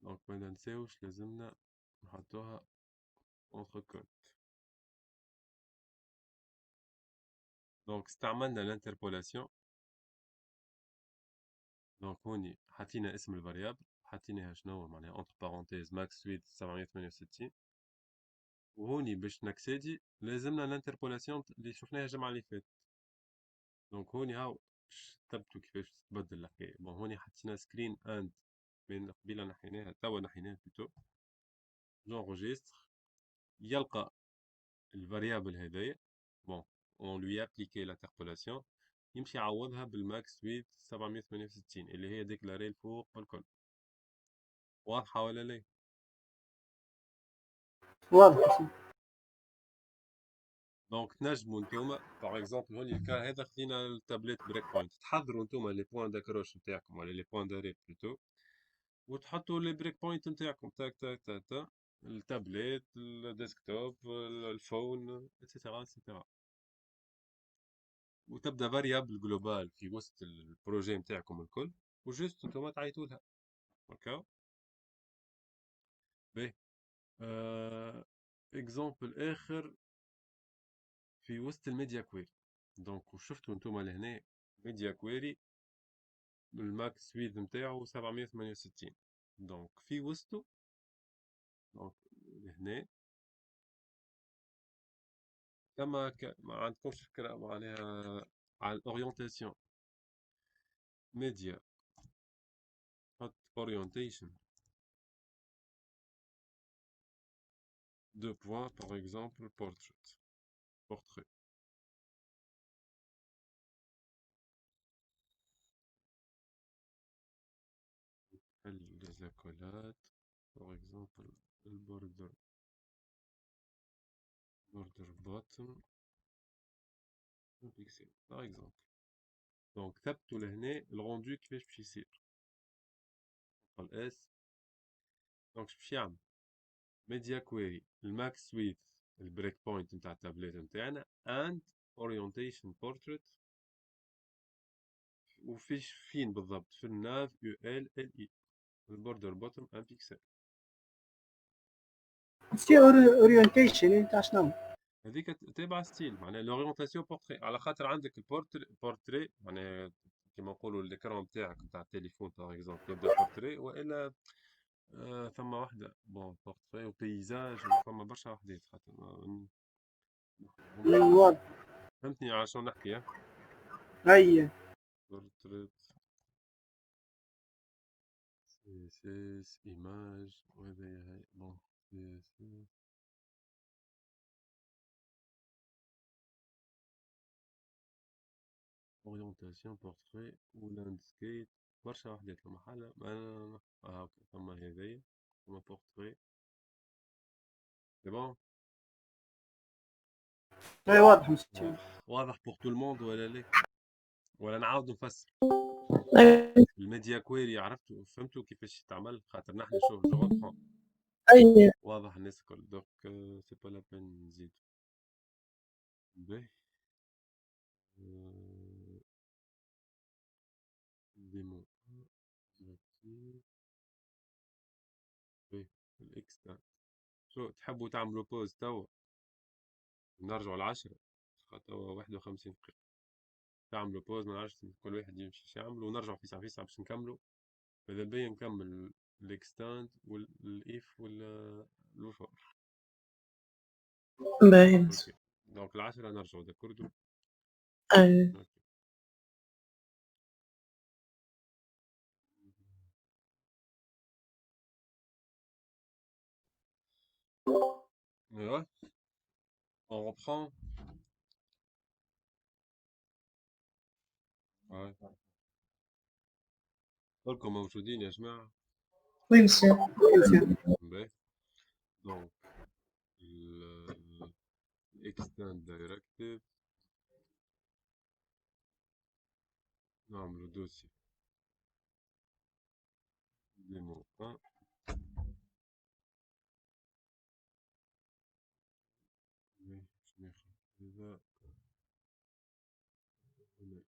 دونك ما ننساوش لازمنا نحطوها اونتر كوت. دونك استعملنا الانتربولاسيون. دونك هوني حطينا اسم الفاريابل، حطيناها شنو معناها اونتر بارونتيز ماكس سويت 768، وهوني باش نكسيدي لازمنا الانتربولاسيون اللي شفناها الجمعة اللي فاتت. دونك هوني هاو باش تثبتوا كيفاش تتبدل الحكاية. بون هوني حطينا سكرين اند من قبيله نحيناها، توا نحيناها بلوتو. جونغوجيستر يلقى الفاريابل هذايا، بون اون لوي ابليكي لانتربولاسيون، يمشي يعوضها بالماكس سويت 768 اللي هي ديكلاري الفوق والكل. واضحة ولا لا؟ واضح. دونك تنجموا نتوما باغ اكزومبل هوني الكا هذا خدينا التابلت بريك بوينت، تحضروا نتوما لي بوان داكروش نتاعكم ولا لي بوان داري بلوتو، وتحطوا لي بريك بوينت نتاعكم تاك تاك تاك تاك، التابلت الديسكتوب الفون اتسيتيرا اتسيتيرا، وتبدا فاريابل جلوبال في وسط البروجي نتاعكم الكل، وجوست نتوما تعيطوا لها. اوكي باهي. اكزومبل اخر في وسط الميديا كويري. دونك وشفتوا نتوما لهنا ميديا كويري الماكس سويد نتاعو 768. دونك في وسطه، دونك لهنا كما ما عندكمش فكرة معناها على الاورينتاسيون ميديا، حط اورينتيشن دو بوان باغ اكزومبل بورتري. les accolades, par exemple le border bottom, un pixel, par exemple. دونك كتبتو لهنا الغوندو كيفاش باش يصير اس. دونك باش يعمل ميديا كويري الماكس ويث البريك بوينت نتاع التابلت نتاعنا اند اورينتيشن بورتريت وفيش فين بالضبط في الناف يو ال ال اي البوردر بوتوم 1 بيكسل. في اورينتيشن نتاع شنو؟ هذيك تابع ستيل معناها لورينتاسيون بورتري على خاطر عندك البورتري معناها كيما نقولوا الاكران نتاعك نتاع التليفون باغ اكزومبل يبدا بورتري والا ثم واحدة بون بورتري وبيزاج وفما برشا وحدات خاطر واضح. فهمتني على شنو نحكي هيا بورتريت CSS ايماج وهذا هاي بون CSS اورينتاسيون بورتري ولاندسكيب برشا وحدات كما حالة اوكي ثم هذايا ثم بورتري سي بون. اي واضح مسكين. واضح بور تو الموند ولا لا ولا نعاود نفسر؟ الميديا كويري عرفتوا فهمتوا كيفاش تعمل خاطر نحن شوف جو ريبرون أي واضح الناس الكل دونك سي با لا بين نزيد. باهي ديمو ديريكتيف باهي الاكسترا شو تحبوا تعملوا بوز توا نرجعوا ل10 خاطر توا 51 دقيقة تعملوا بوز ما نعرفش كل واحد يمشي اش يعمل ونرجعوا في ساعة باش نكملوا. ماذا بيا نكمل الاكستاند والايف والوفر. باين. اوكي دونك 10 نرجعوا داكوردو. أي اوكي ايوا on reprend. Ouais. كلكم موجودين يا جماعة؟ وي مسيو. باهي دونك الاكستاند دايركتيف نعملو دوسي ديمو 1 باش ناخد هذا هنا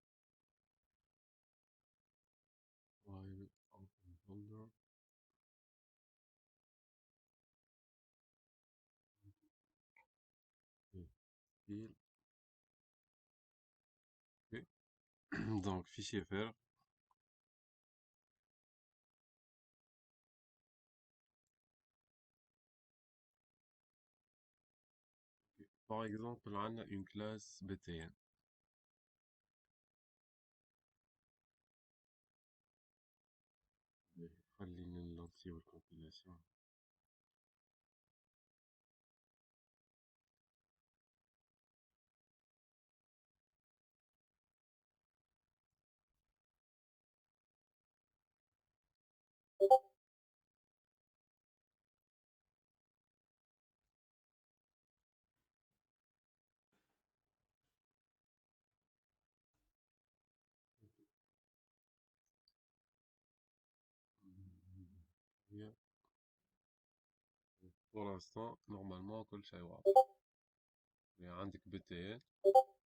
فايل اوبن فولدر فيل اوكي دونك فيشي فارغ par exemple عندنا une classe btn خلينا نلانسيو الكومبيلاسيون. pour l'instant normalement كل شيء واضح. يعني عندك btn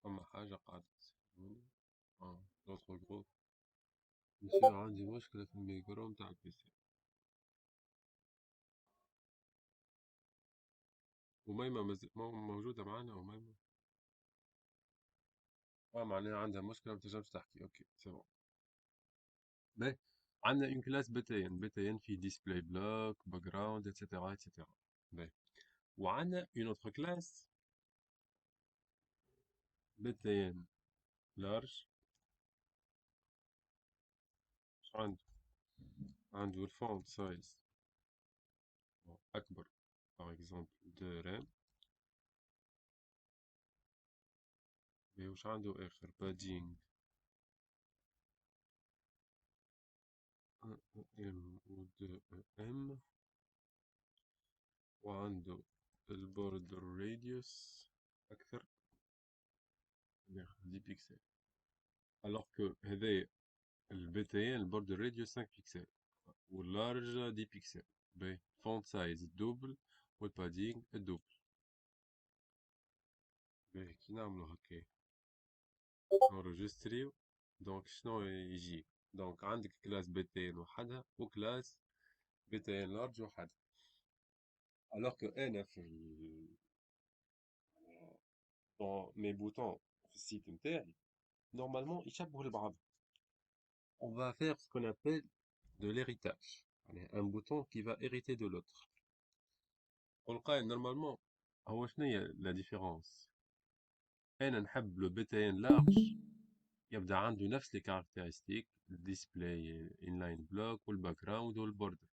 فما حاجة قاعدة تسألوني d'autres group يصير عندي مشكلة في الميكرو متاع البيسي. أميمة موجودة معانا أميمة؟ معناها عندها مشكلة متنجمش تحكي أوكي سي بون. باهي عندنا اون كلاس بي تي ان في ديسبلاي بلوك باك جراوند اتسيتيرا اتسيتيرا. باهي وعندنا اون اوتر كلاس بي تي ان لارج عنده الفونت سايز أكبر باغ اكزومبل 2 رام. وش عنده آخر بادينج 1 ام و 2 ام وعنده البوردر راديوس أكثر ناخد 10 بيكسل alors que هذايا البي البوردر راديوس 5 بيكسل واللارج 10 بيكسل. باهي فونت سايز الدوبل والبادينغ الدوبل. باهي كي نعملو هكا نورجستريو دونك شنو يجي؟ دونك عندك كلاس بي وحدها وكلاس بي لارج وحدها. alors que انا في dans mes boutons في السيت نتاعي normalement يشبهوا لبعض. On va faire ce qu'on appelle de l'héritage. Un bouton qui va hériter de l'autre. ونلقى normalement هو شنو هي la différence؟ انا نحب لو BTN large يبدا عنده نفس لي كاركتيرستيك الديسبلاي انلاين بلوك والباك جراوند والبوردر.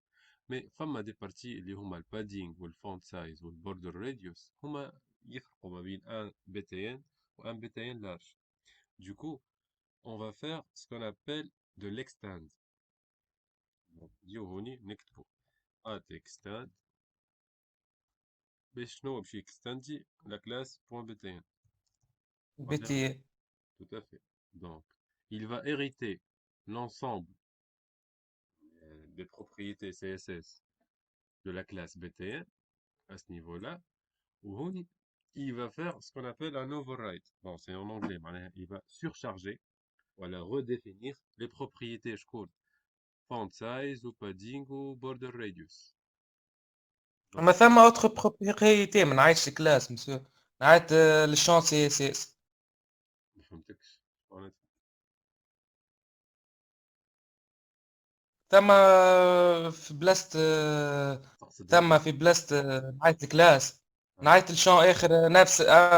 مي فما دي بارتي اللي هما البادينغ والفونت سايز والبوردر راديوس هما يفرقوا ما بين ان BTN و ان BTN large. Du coup, on va faire ce qu'on appelle de l'extend. نجيو هوني نكتبو extend باش شنو باش يكستندي لا كلاس .btn. بي Tout à fait. Donc, il va hériter l'ensemble des propriétés CSS de la classe BTN à ce niveau-là. Ou il va faire ce qu'on appelle un override. Bon, c'est en anglais, mais il va surcharger, voilà, redéfinir les propriétés, je crois, font size ou padding ou border radius. اما ثم اوتر بروبريتي ما نعيطش كلاس مسيو نعيط للشون سي اس اس. ما فهمتكش. ثم في بلاصة ثم في بلاصة نعيط الكلاس نعيط الشون اخر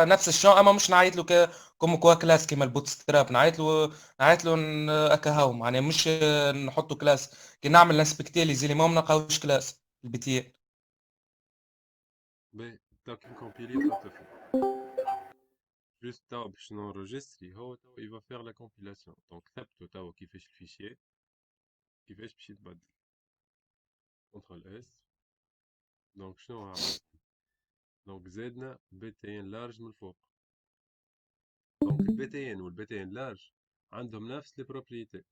نفس الشون اما مش نعيط له كوم كوا كلاس كيما البوت ستراب نعيط له اكا هاو معناها مش نحطه كلاس كي نعمل انسبكتي لي زيليمون ما نلقاوش كلاس البي. Mais t'as qu'une compilée pour te faire. Juste là, باش نenregistrer, il va faire la compilation. Donc, ثبتو توا كيفاش الفيشير كيفاش باش يتبدل. CTRL S. Donc شنو عملنا؟ Donc زدنا BTN large من الفوق. Donc الBTN والBTN large عندهم نفس les propriétés.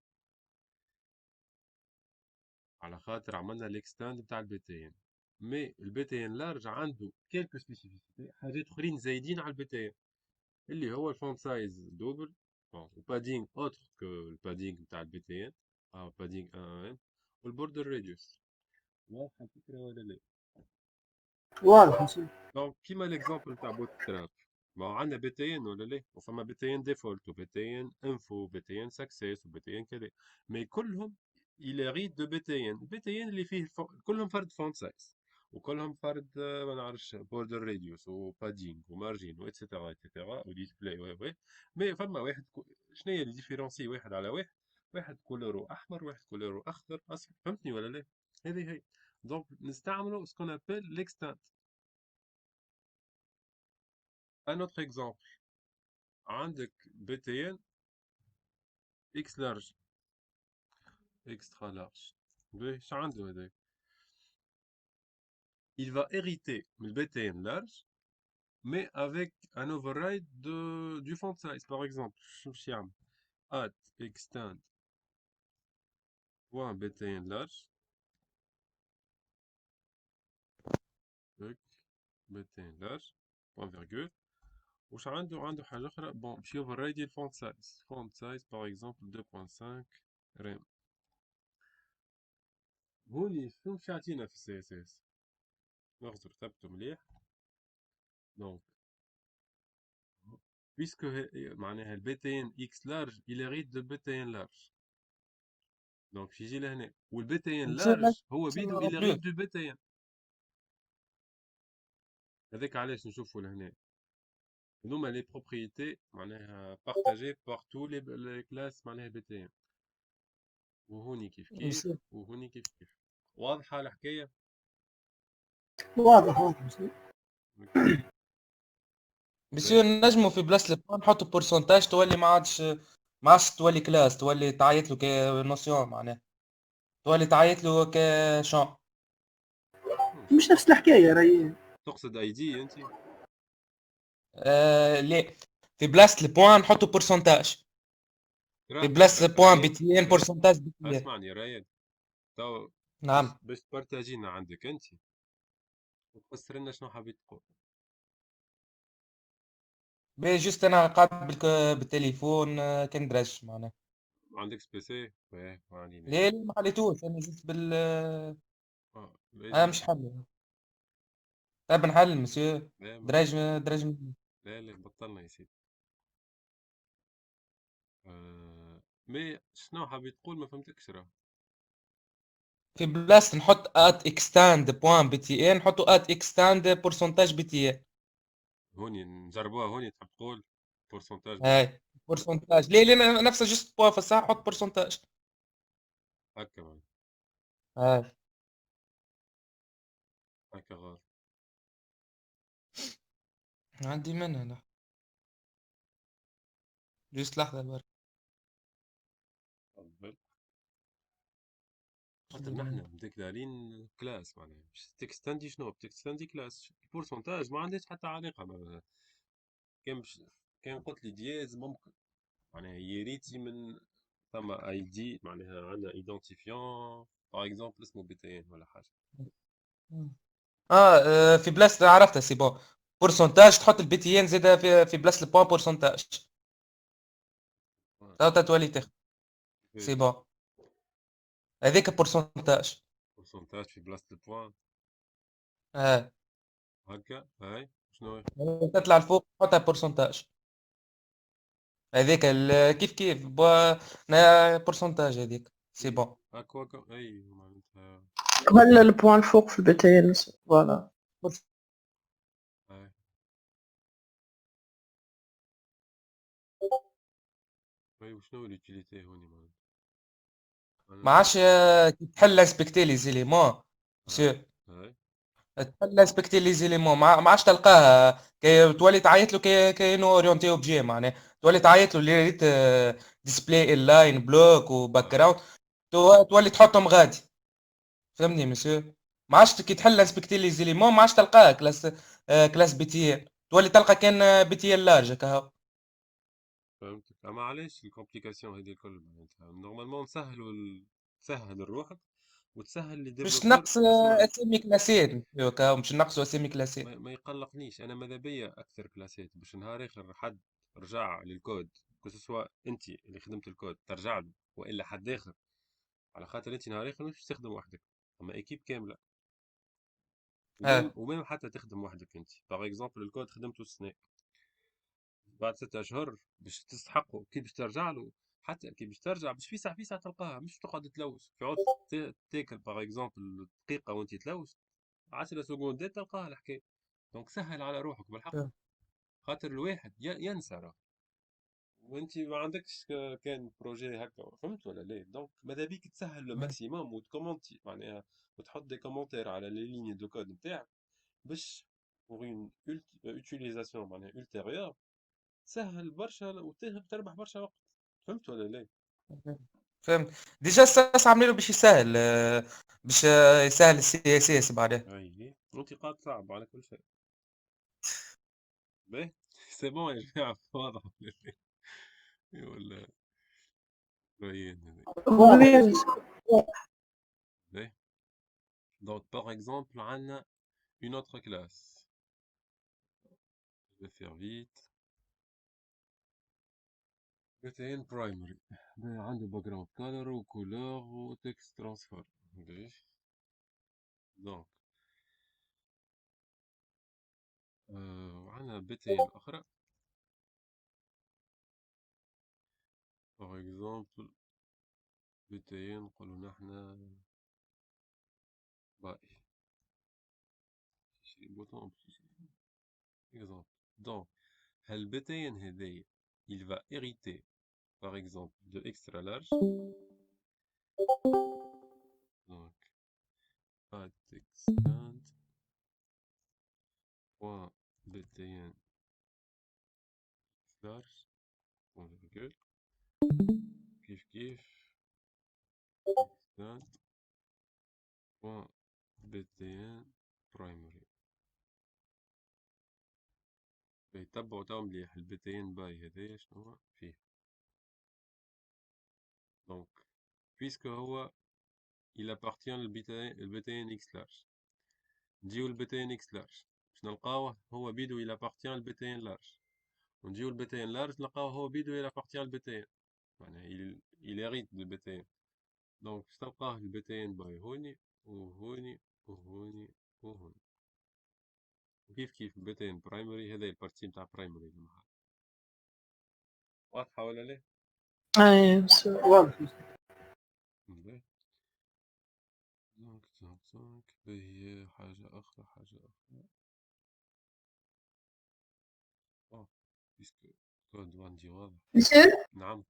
على خاطر عملنا l'extend بتاع الBTN. Mais الBTN large عنده quelques spécificités حاجات أخرين زايدين على الBTN. اللي هو الفونت سايز دوبل وبادينغ اوتر كو البادينغ نتاع الBTN بادينغ 1 والبوردر راديوس. واضحة الفكرة ولا لا؟ واضح مسيو. دونك كيما ليكزومبل نتاع بوت ستراب ما عندنا BTN ولا لا؟ وفما BTN ديفولت وBTN انفو وBTN سكسيس وBTN كذا مي كلهم يليغيت دو BTN اللي فيه كلهم فرد فونت سايز وكلهم فرد ما نعرفش بوردر راديوس وبادينغ ومارجين واتسيتيرا اتسيتيرا وديسبلاي وي مي فما واحد شنو هي الديفيرونسي واحد على واحد؟ واحد كولورو احمر واحد كولورو اخضر اصفر. فهمتني ولا لا؟ هذه دونك نستعملوا سكون ابل ليكستانت. Un autre exemple عندك BTN X large extra large. باش عنده هذاك il va hériter le BTN large mais avec un override du font size. Par exemple شوف شو يعمل extend .btn large BTN large point virgule وش عنده حاجة أخرى bon باش override الفونت سايز. font size par exemple 2.5 رام. هوني شنو باش يعطينا في السي اس اس؟ نغزر ثبته مليح. دونك puisque معناها الBTN X large il hérite de BTN large. دونك باش يجي لهنا والBTN large هو بيدو il hérite du BTN. هذاك علاش نشوفوا لهنا هذوما لي بروبريتي معناها بارتاجي بار تو لي كلاس معناها BTN. وهوني كيف وهوني كيف. واضحة الحكاية؟ واضح مسيو. بيصير نجموا في بلاصة البوان نحطوا بورسنتاج تولي ما عادش تولي كلاس تولي تعيط له كنوسيون معناها تولي تعيط له كشون. مش نفس الحكايه راهي. تقصد اي دي انت؟ ليه في بلاصة البوان نحطوا بورسنتاج في بلاس بوان بي تي ان بورسنتاج بي تي ان. اسمعني رايد، تو نعم باش تبارتاجينا عندك انت وتفسر لنا شنو حبيت تقول. بي جوست انا قاعد بالتليفون كندرج معناها. ما عندكش بي سي؟ ايه ما علينا. ليه ما خليتوش انا جوست انا مش حل. طيب نحل مسيو. لا دراج ما دراج لا لا بطلنا يا سيدي. مي شنو حبيت تقول؟ ما فهمتكش راه. في بلاس نحط ات اكستاند بوان بي تي ان نحطوا ات اكستاند بورسنتاج بي تي ان. هوني نجربوها، هوني تحب تقول بورسنتاج هاي بورسنتاج ليه ليه نفسها جوست بوان فالساعه حط بورسنتاج. هكا يعني. هاي هكا غلط. عندي منها انا جوست لحظه برك. قبل خاطر نحنا مديكلارين كلاس معناها باش تكستندي شنو بتكستندي كلاس. البورسنتاج ما عندهاش حتى علاقة كان كان قلت لي دياز ممكن معناها يريتي من ثم اي دي معناها عندنا ايدونتيفيون باغ اكزومبل اسمه بي تي ان ولا حاجة. في بلاس عرفتها سي بون. بورسنتاج تحط البي تي ان زاده في بلاس البوان بورسنتاج تو تولي تاخذ. سي بون هذيك بورسنتاج. بورسنتاج في بلاصة البوان اه هكا. هاي شنو هي؟ تطلع لفوق تحطها بورسنتاج. هذيك كيف كيف بورسنتاج هذيك سي بون. هكا هكا اي معناتها. هلا البوان الفوق في البي تي ان فوالا. هاي هاي وشنو اليوتيليتي هوني معناتها؟ ما عادش تحل انسبكتي لي زيليمون مسيو. هاي تحل انسبكتي لي زيليمون ما عادش تلقاه كي تولي تعيط له كانه اورينتي اوبجي معناها تولي تعيط له اللي ريت ديسبلاي لاين بلوك وباك جراوند تولي تحطهم غادي. فهمني مسيو. ما عادش كي تحل انسبكتي لي زيليمون ما عادش تلقاه كلاس بي تي ال تولي تلقى كان بي تي ال لارج هكا. فهمتك. اما علاش الكومبليكاسيون هذه الكل معناتها نورمالمون تسهل لروحك وتسهل لي باش ديفلوبور. نقص اسمعني اسامي كلاسات هكا باش نقصوا اسامي كلاسات. ما يقلقنيش انا ماذا بيا اكثر كلاسات باش نهار اخر حد رجع للكود سوا انت اللي خدمت الكود ترجع له والا حد اخر على خاطر انت نهار اخر مش تستخدم وحدك اما اكيب كامله. اه وميم حتى تخدم وحدك انت باغ اكزومبل الكود خدمته السنه بعد 6 اشهر باش تستحقه كي باش ترجع له. حتى كي باش ترجع باش في ساعه تلقاها مش تقعد تلوث في عوض تاكل باغ اكزومبل دقيقه وانت تلوث 10 سكوندات تلقاها الحكايه. دونك سهل على روحك بالحق خاطر الواحد ينسى راه وانت ما عندكش كان بروجي هكا فهمت ولا لا. دونك ماذا بيك تسهل لو ماكسيموم وتكومونتي معناها وتحط دي كومونتير على لي ليني دو كود نتاعك باش بوغ اون اوتيليزاسيون معناها ultérieure تسهل برشا وتربح برشا وقت. فهمت ولا لا؟ فهمت. ديجا الساس عاملينه باش يسهل باش يسهل السي اس اس بعدها. اي وانت قاعد صعب على كل شيء. باهي سي بون يا جماعه واضح ولا لا؟ ولا باين هذي. باهي دونك باغ اكزومبل عندنا une autre classe. Je vais faire vite. BTN primary عنده background color و couleur و text transfer. دونك وعندنا BTN أخرى par exemple BTN نقولو نحنا باي شي بوطون exemple. Donc هال BTN هذايا il va hériter par exemple de extra large. Donc add extend point BTN large point virgule كيف كيف extend point BTN primary. يتبعوا تو مليح البي تي ان باي هذايا شنو فيه. puisque هو il appartient le BTN X large. نجيو ال BTN X large باش نلقاوه هو بيدو il appartient le BTN large. ونجيو ال BTN large نلقاوه هو بيدو il appartient le BTN. معناها il hérite du BTN. دونك باش تلقاه ال BTN باي هوني وهوني وهوني وهوني. كيف BTN برايمري هذا البارتي نتاع برايمري واضحة ولا لا؟ اي مسؤول. واضح. باهي. دونك باهي حاجة أخرى بيسكو كود عندي واضح. مسيو نعم.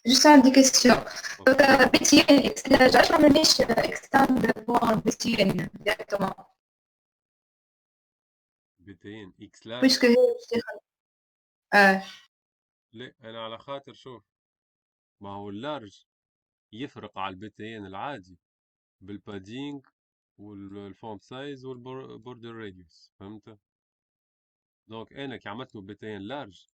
جوست عندي كيستيون أوكي. بيتيين اكس لارج علاش ما عملناش اكستاند بوان بيتيين ديريكتومون BTN X large. بويسكو هي باش تاخد لا أنا على خاطر شوف ما هو اللارج يفرق على الBTN العادي بالبادينج والفونت سايز والبوردر راديوس فهمت؟ دونك أنا كي عملت له BTN لارج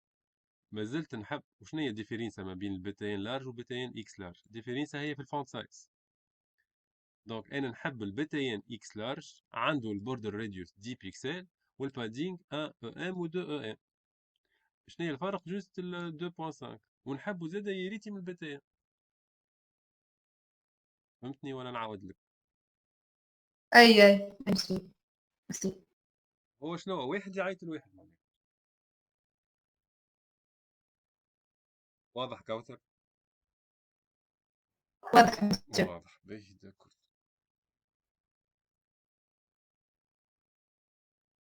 ما زلت نحب وشنو هي الديفيرنسا ما بين الBTN لارج وBTN X لارج؟ الديفيرنسا هي في الفونت سايز. دونك أنا نحب الBTN X لارج عنده البوردر راديوس 10 بيكسل والبادينج 1 EM و 2 EM. شنو هي الفرق؟ جوست ال 2.5 ونحبو زادا يريتي من الBTN. فهمتني ولا نعاود لك؟ اي مسيو هو شنو واحد يعيط لواحد معناها. واضح كوثر؟ واضح مسيو واضح باهي داكور.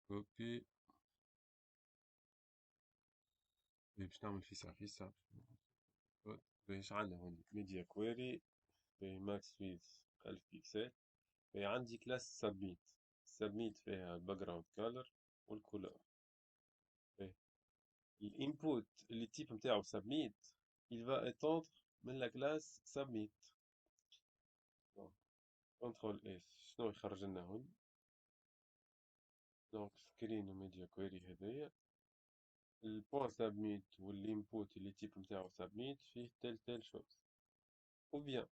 كوبي باش نعمل فيسا باش عندنا هون ميديا كويري باهي ماكس ويز 1000 بيكسل. باهي عندي كلاس سبميت فيها الباك جراوند كولر والكولور. باهي الانبوت اللي التيب نتاعو سبميت il va attendre من لا كلاس سبميت. كنترول اف شنو يخرج لنا هون؟ دونك سكرين وميديا كويري هذايا البوان سبميت والانبوت اللي تيب نتاعو سبميت فيه تل شوز ou bien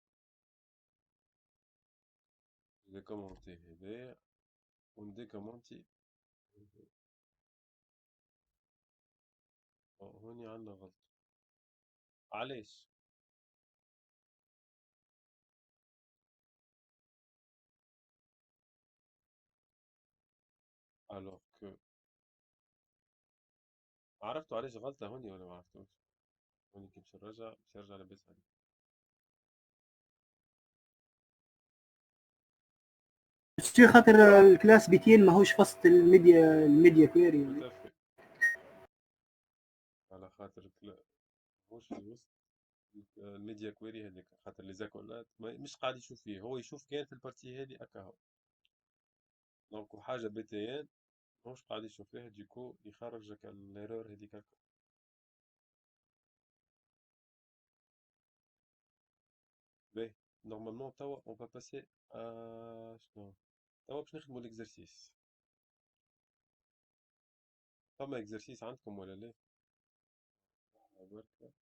décommenter هذايا ونديكومونتي هذايا. هوني عندنا غلطة. علاش؟ alors que عرفتوا علاش غلطة هوني ولا ما عرفتوش؟ هوني كي باش نرجع لاباس عليك. شتي خاطر الكلاس بيتين ماهوش فصل الميديا كويري. متفق. على خاطر مش في وسط الميديا كويري هذيك خاطر لي زاكولات مش قاعد يشوف فيه هو يشوف كان في البارتي هذه اكاهو. دونك وحاجة BTN مش قاعد يشوف فيها ديكو يخرجك الايرور هذيك هكا. باهي نورمالمون توا اون با باسي شنو توا باش نخدمو ليكزرسيس. فما اكزرسيس عندكم ولا لا؟ بركة.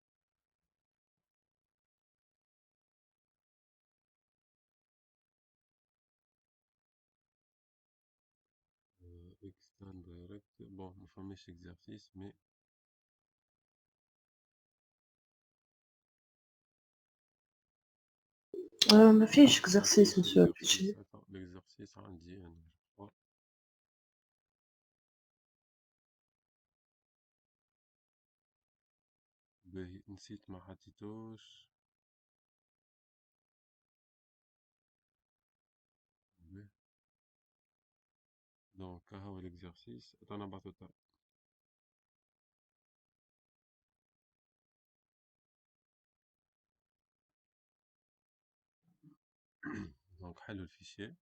extend direct bon ما فماش اكزرسيس مي ما فيش اكزرسيس مسؤول شيء. l'exercice عندي انا باهي نسيت ما حطيتوش. دونك ها هو l'exercice انا نبعثو. دونك حلو الفيشي.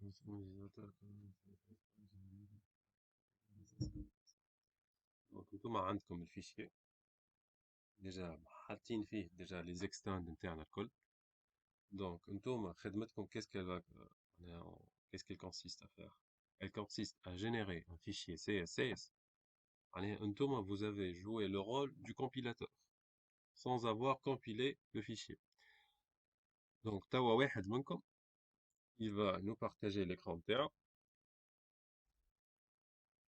دونك نتوما عندكم الفيشي ديجا حاطين فيه ديجا لي زيكستاند نتاعنا الكل. دونك نتوما خدمتكم qu'est-ce qu'elle consiste à faire? Elle consiste à générer un fichier CSS. Allez, نتوما vous avez joué le rôle du compilateur sans avoir compilé le fichier. Donc توا واحد منكم il va nous partager l'écran نتاعو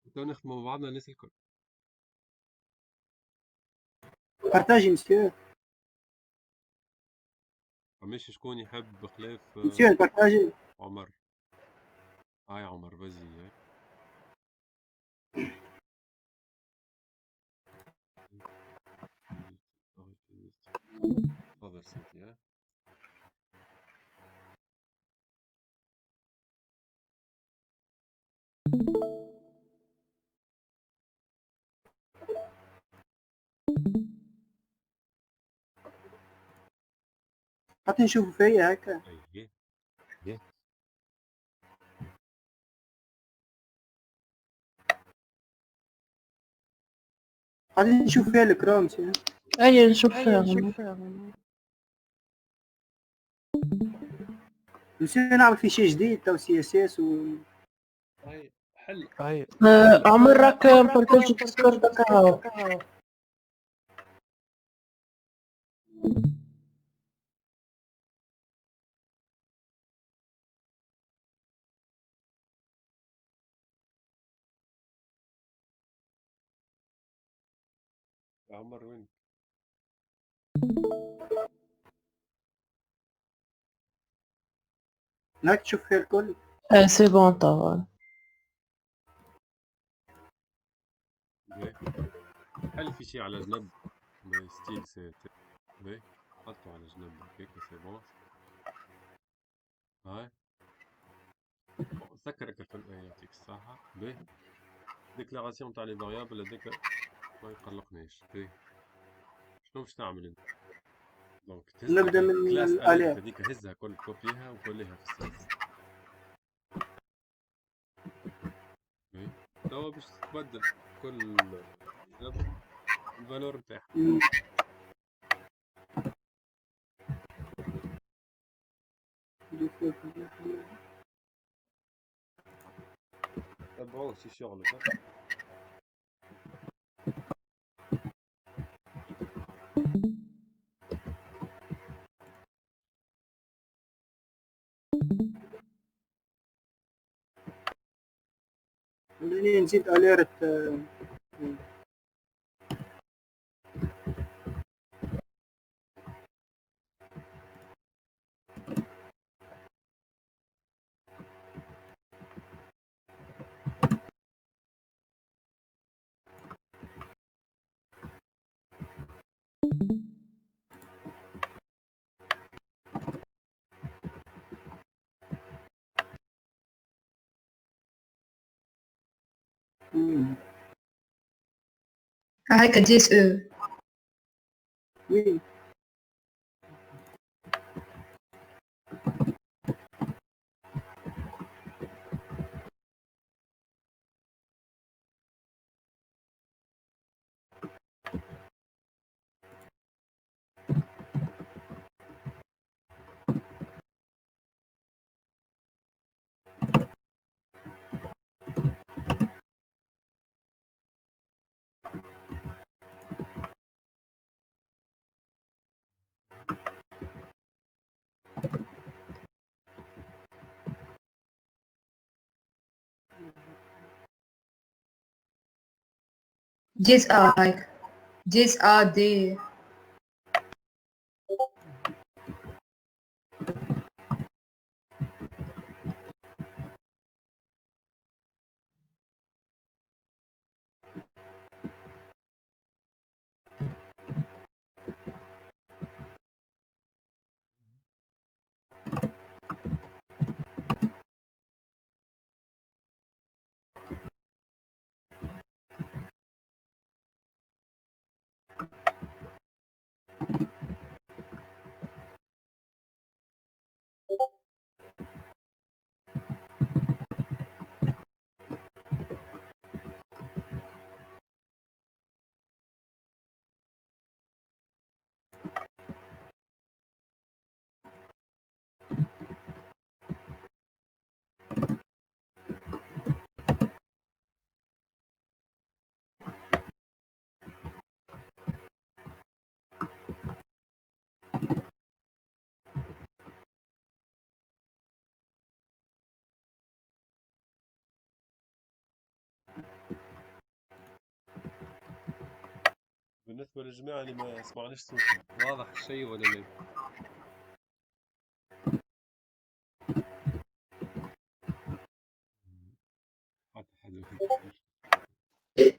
وتوا نخدموا مع بعضنا الناس الكل. بارتاجي مسيو. فماش شكون يحب بخلاف مسيو بارتاجي. عمر. هاي عمر فازي. تفضل سيدي. حتى نشوفوا فيا هكا. ايه غادي نشوف فيها الكرام مسيو. أي نشوف فيها. مسيو نعمل فيشي جديد تو سي اس اس و هاي حل. عمر راك مبارطاجي ديسكورد هاكا. عمر وين؟ هاك تشوف فيها الكل. سي بون توا. حل في شي على جنب ستيل سي باهي حطه على جنب هيك سي بون. هاي سكرك يعطيك الصحة. باهي ديكلاراسيون تاع لي فاريابل هذاك ما يقلقنيش. باهي شنو باش تعمل انت؟ دونك نبدا من كلاس الاليات هذيك هزها كل كوبيها وكلها في السيلز. باهي توا باش تبدل كل الفالور نتاعها. تبعوه شي شغلك. خليني نزيد اليرت. هاكا دي اس او. وين جيز هاك جيز دي. بالنسبة للجماعة اللي ما سمعناش صوتهم واضح الشيء ولا لا؟ حتى حد ما يفكر. إيه.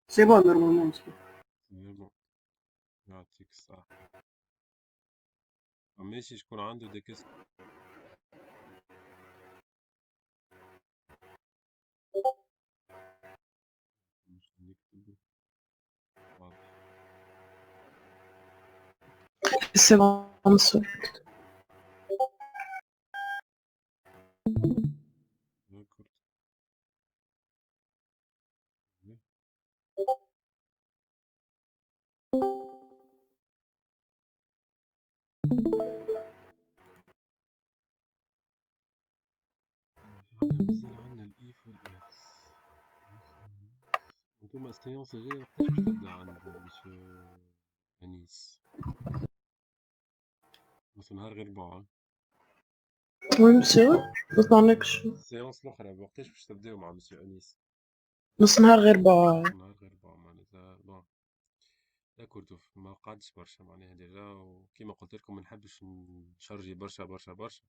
سي بون نورمالمون. bon. يعطيك الصحة. ماشي شكون عنده دي كيس مش نكتبه واضح. C'est bon, monsieur. D'accord. إيه. احنا مازال عندنا الايف والاكس. انتوما السيونس الجاية وقتاش باش تبدا عند مسيو أنيس؟ بس نهار غير 4. Oui, monsieur. نص نهار نكشف. السيونس الأخرى وقتاش باش تبداو مع مسيو أنيس؟ نص نهار غير بقى. نهار غير 4 معناتها بون. كرتوف ما قعدتش برشا معناها ديجا وكيما قلت لكم ما نحبش نشرجي برشا برشا برشا.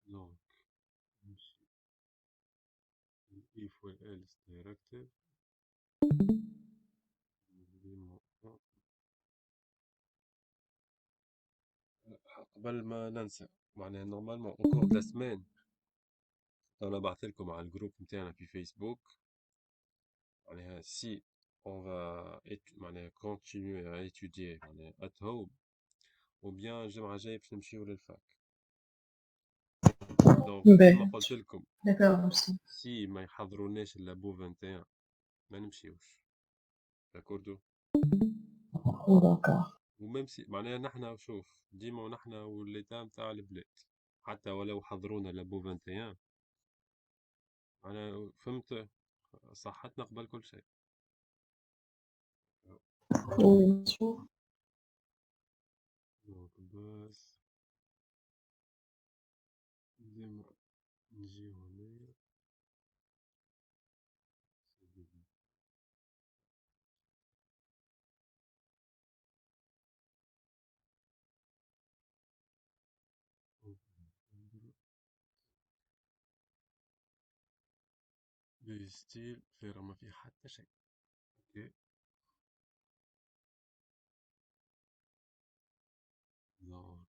دونك نمشي الإيف والإلس دايركتيف قبل ما ننسى معناها نورمالمون اونكور دو لا سمان انا بعثت لكم على الجروب نتاعنا في فيسبوك معناها سي on va معناها continuer à étudier معناها at home ou bien الجمعة الجاية باش نمشيو للفاك. دونك كيما قلت لكم سي ما يحضروناش الا بو 21 ما نمشيوش. داكوردو. وميم سي معناها نحنا شوف ديما ونحنا والليتا متاع البلاد حتى ولو حضرونا لابو 21 أنا فهمت صحتنا قبل كل شيء. دونك بس ديما نجي هنا ستيل فيرا ما في حتى شيء. اوكي دونك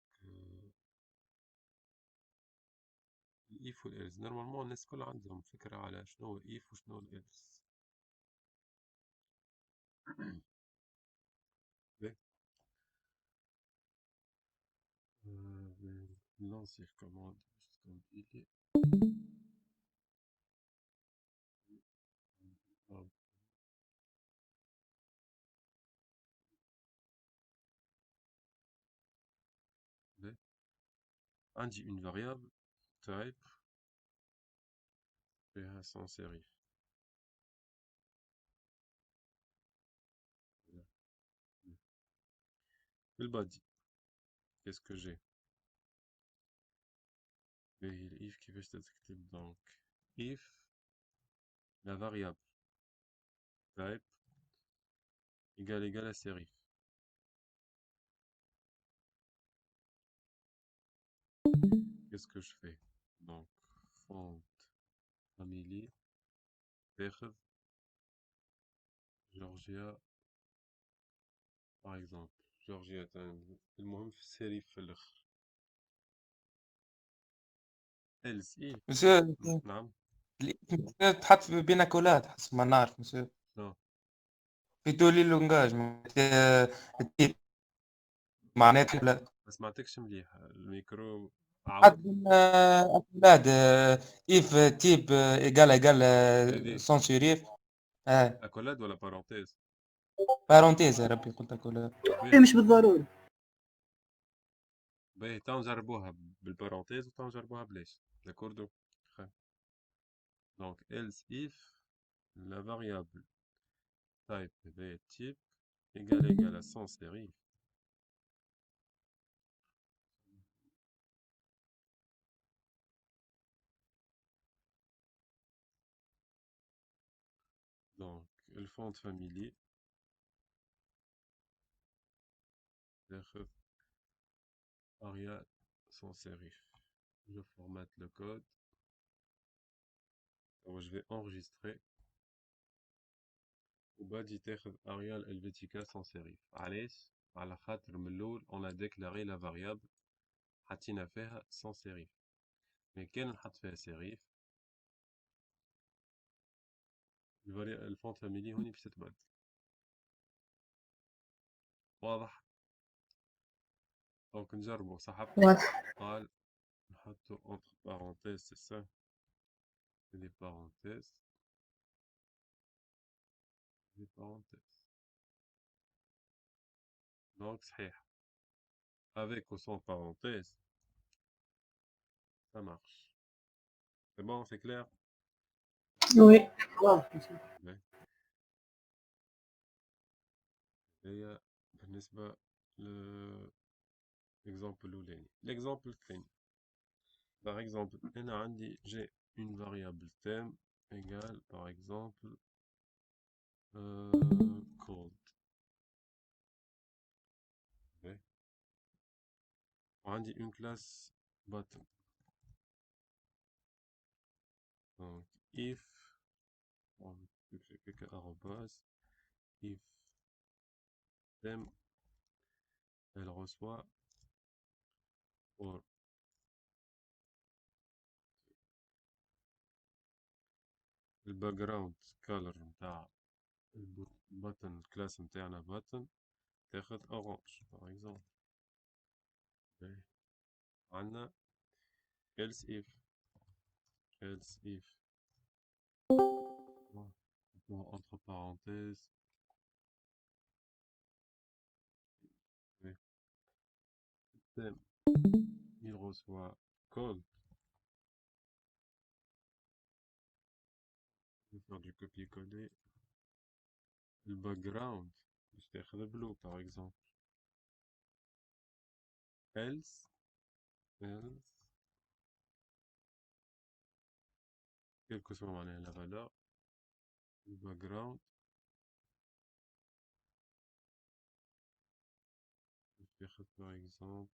الايف والارز نورمالمون الناس كل عندهم فكرة على شنو هو الايف وشنو الارز. lancer commande juste compliqué. Indique une variable type PH sans série. Le body, qu'est-ce que j'ai? If qui veut être donc if la variable type égale à série. qu'est-ce que je fais? Donc, font family, تاخذ Georgia par exemple. Georgia المهم في السيريف في الآخر. else if مسيو نعم مسيو تحط في بيناكولات حسب ما نعرف مسيو شنو؟ في تولي لونجاج التيب معناتها لا ما سمعتكش مليح الميكرو حد عاود. من أولاد إيف تيب إيجال هذه سونسوريف اكولاد ولا بارونتيز؟ بارونتيز يا ربي قلت أكولاد إيه مش بالضروري. باهي تو نجربوها بالبارونتيز وتو نجربوها بلاش. داكوردو. Donc else if la variable type هذايا type égale à sans série. Donc le font de famille Arial sans serif. Je formate le code. Alors, je vais enregistrer. وباجي تاخذ Arial Helvetica sans serif. علاش؟ على خاطر من الأول on a déclaré la variable حطينا فيها sans serif. mais كان نحط فيها serif الفونت فاميلي هوني باش تتبدل. واضح؟ دونك نجربو صاحب واضح. قال نحطو entre parenthèses c'est ça des parenthèses donc صحيح avec ou sans parenthèses ça marche. C'est bon, c'est clair? Oui. واضح مسيو. هي بالنسبة l'exemple الأولاني. l'exemple الثاني par exemple هنا عندي j'ai une variable thème égale par exemple code. وعندي une classe button. donc if on fait quelques arrobas if thème elle reçoit or le background color نتاع البutton class نتاعنا button تاخد orange par exemple. عندنا else if entre parenthèses thème il reçoit code. Je vais faire du copier-coller. Le background je vais blue par exemple. else quelle que soit la valeur le background je vais faire par exemple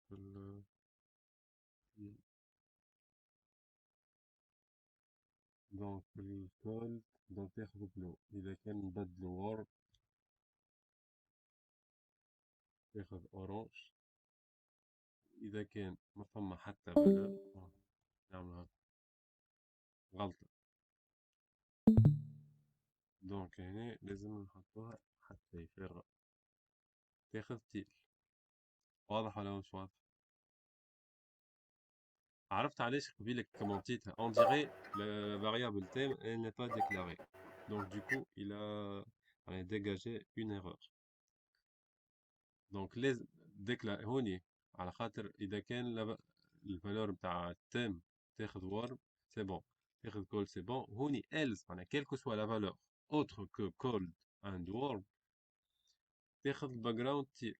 donc le code donc تاخذ blue إذا كان نبدلو warp تاخذ orange إذا كان ما ثم حتى valeur نعمل غلطة. دونك هنا لازم نحطوها حتى يفرق تاخذ تيل. واضح ولا مش واضح؟ عرفت علاش قبيلك كومونتيتها on dirait la variable thème elle n'est pas déclarée donc du coup il a dégagé une erreur. donc لازم déclarer هوني على خاطر إذا كان الفالور بتاع الثيم تاخذ warm c'est bon تاخذ cold c'est bon هوني else معناها quelle que soit la valeur autre que cold and warm تاخذ الباك تيل.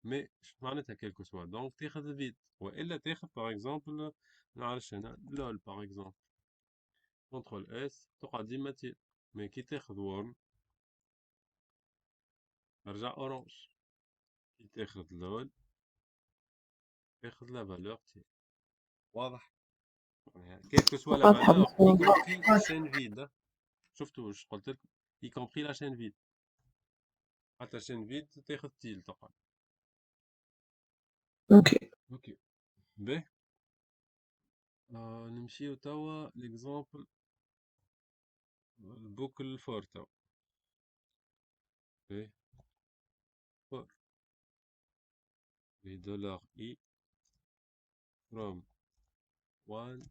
مي معناتها كيلكو سوا دونك تاخذ فيد والا تاخذ باغ اكزومبل نعرفش انا لول باغ اكزومبل كونترول اس تقعد ديما تيل. مي كي تاخذ وورم ترجع اورانج. كي تاخذ لول تاخذ لا فالور تيل. واضح؟ معناها كيف كو سوا لا واضحة فالور مفهوم. يكومبري الشين فيد. شفتوا واش قلت لكم؟ يكومبري لا شين فيد، حتى شين فيد تاخذ تيل تقعد. اوكي. اوكي باهي. نمشيو توا ليكزومبل البوكل فور توا. باهي فور $. E from 1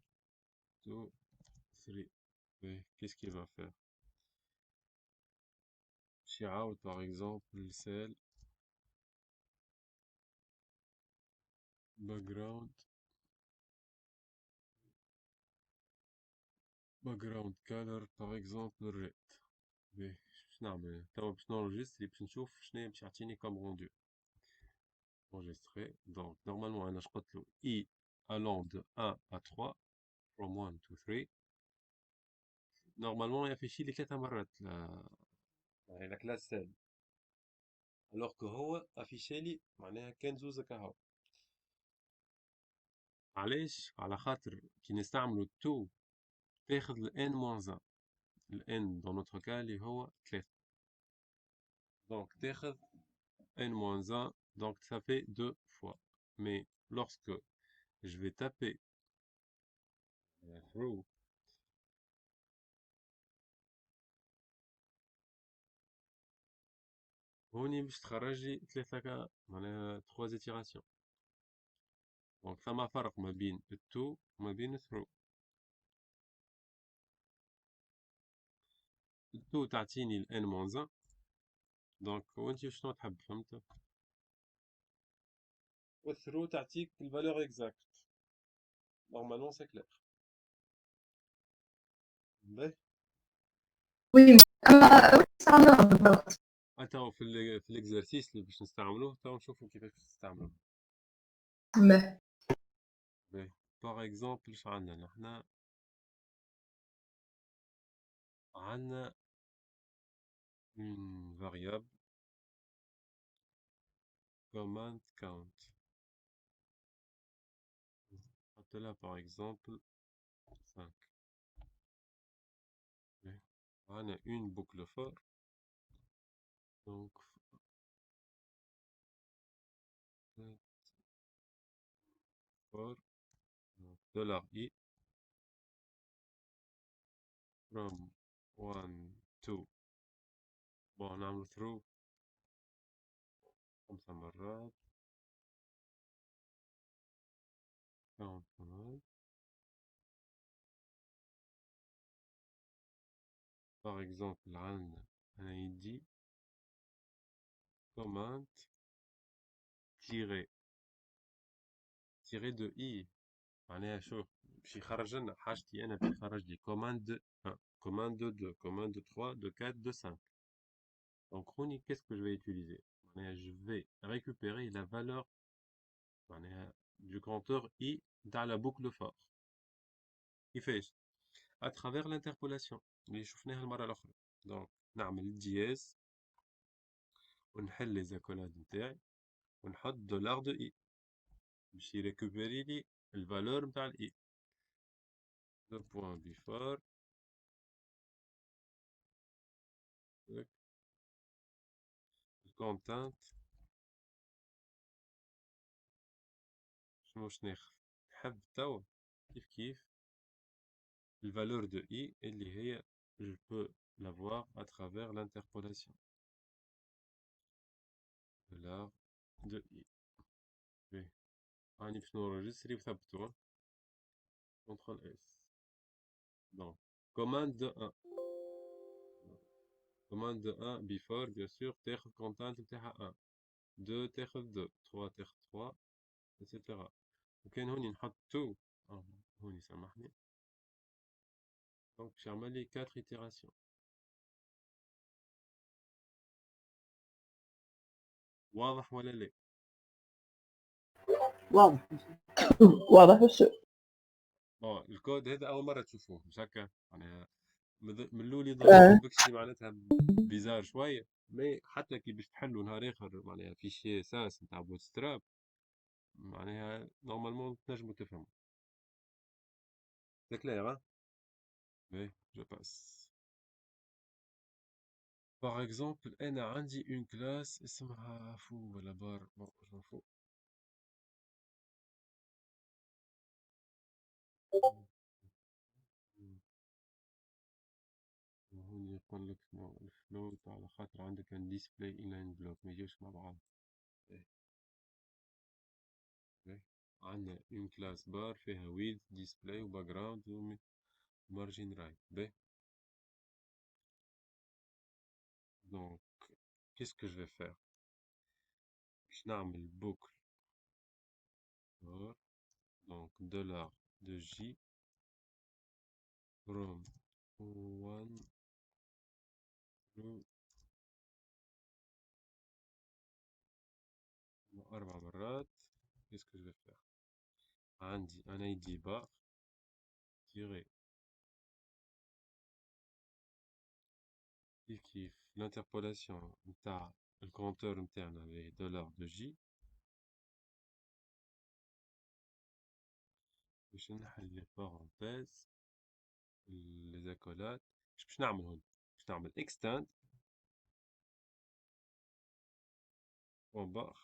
to 3. باهي qu'est-ce qu'il va faire؟ باش يعاود par exemple cell background color par exemple red. باهي باش نعمل توا باش نونجستري باش نشوف شناهي باش يعطيني كوم روندو. enregistré. Donc normalement انا شقلت له E allant de 1 à 3 from 1 to 3. normalement يافيشي لي 3 مرات la classe cell. alors que هو افيشي لي معناها كان زوز هكا. علاش؟ على خاطر كي نستعملو تو تاخذ ال n-1. ال n dans notre cas اللي هو 3. donc تاخذ n-1, donc ça fait 2 fois. mais lorsque je vais taper through هوني باش تخرج لي 3 معناها 3 itérations. donc ثما فرق ما بين التو وما بين through. التو تعطيني ال n-1. donc وانت شنو تحب فهمت؟ والثرو تعطيك الفالور اكزاكت. نورمالمون سي كلير. باهي وي أما وين نستعملوها بالضبط؟ تو في الاكزرسيس اللي باش نستعملوه تو نشوفوا كيفاش تستعملوه. باهي. باهي باغ اكزومبل اش عندنا نحنا؟ عندنا une variable command count. نحط لها باغ اكزومبل 5. باهي عندنا une boucle for. donc for $i from 1 to. bon نعمل through 5 مرات. count مرات. par exemple عندنا أنا يدي command tiré de i. معناها شوف باش يخرج لنا حاجتي أنا باش يخرج لي commande 1 commande 2 commande 3 de 4 de 5. donc هوني qu'est-ce que je vais utiliser؟ معناها je vais récupérer la valeur معناها du compteur i dans la boucle for. كيفاش؟ à travers l'interpolation اللي شفناها المرة الأخرى. donc نعمل الدياز ونحل لي زاكولاد نتاعي ونحط $. de i باش يريكوبيري لي الفالور نتاع الاي. لو بوان بيفور الكونتنت شنو باش ناخذ؟ نحب توا كيف الفالور دو i اللي هي je peux l'avoir à travers l'interpolation. $. de i. باهي راني باش نورجستري وثبتو. CTRL S. donc commande 1 commande 1 before bien sûr تاخذ content نتاعها 1 2 تاخذ 2 3 تاخذ 3 etc. وكان هوني نحط 2 هوني سامحني. donc باش يعمل لي 4 itérations. واضح ولا لا؟ واضح. واضح بس. bon الكود هذا أول مرة تشوفوه مش هكا؟ معناها من الأول يظهر بكشي معناتها بيزار شوية. مي حتى كي باش تحلوا نهار آخر معناها فيشي ساس نتاع بوتستراب معناها نورمالمون تنجموا تفهموا. C'est clair, hein? Oui, je passe. Par exemple, أنا عندي une classe اسمها فو ولا بار bon je m'en fous. وهون يقول لك الفلوت على خاطر عندك ان display inline block ما يجوش مع بعض. إيه. إيه. عندنا une classe bar فيها width display و background و margin right. باهي. Donc, qu'est-ce que je vais faire? Je نعمل boucle for donc $de J from 1 to 4 مرات. Qu'est-ce que je vais faire? عندي un ID bar tiré كيف l'interpolation نتاع الكونتور نتاعنا avec $de J باش نحل لي parenthèses les accolades. باش نعمل هون؟ باش نعمل extend en bar.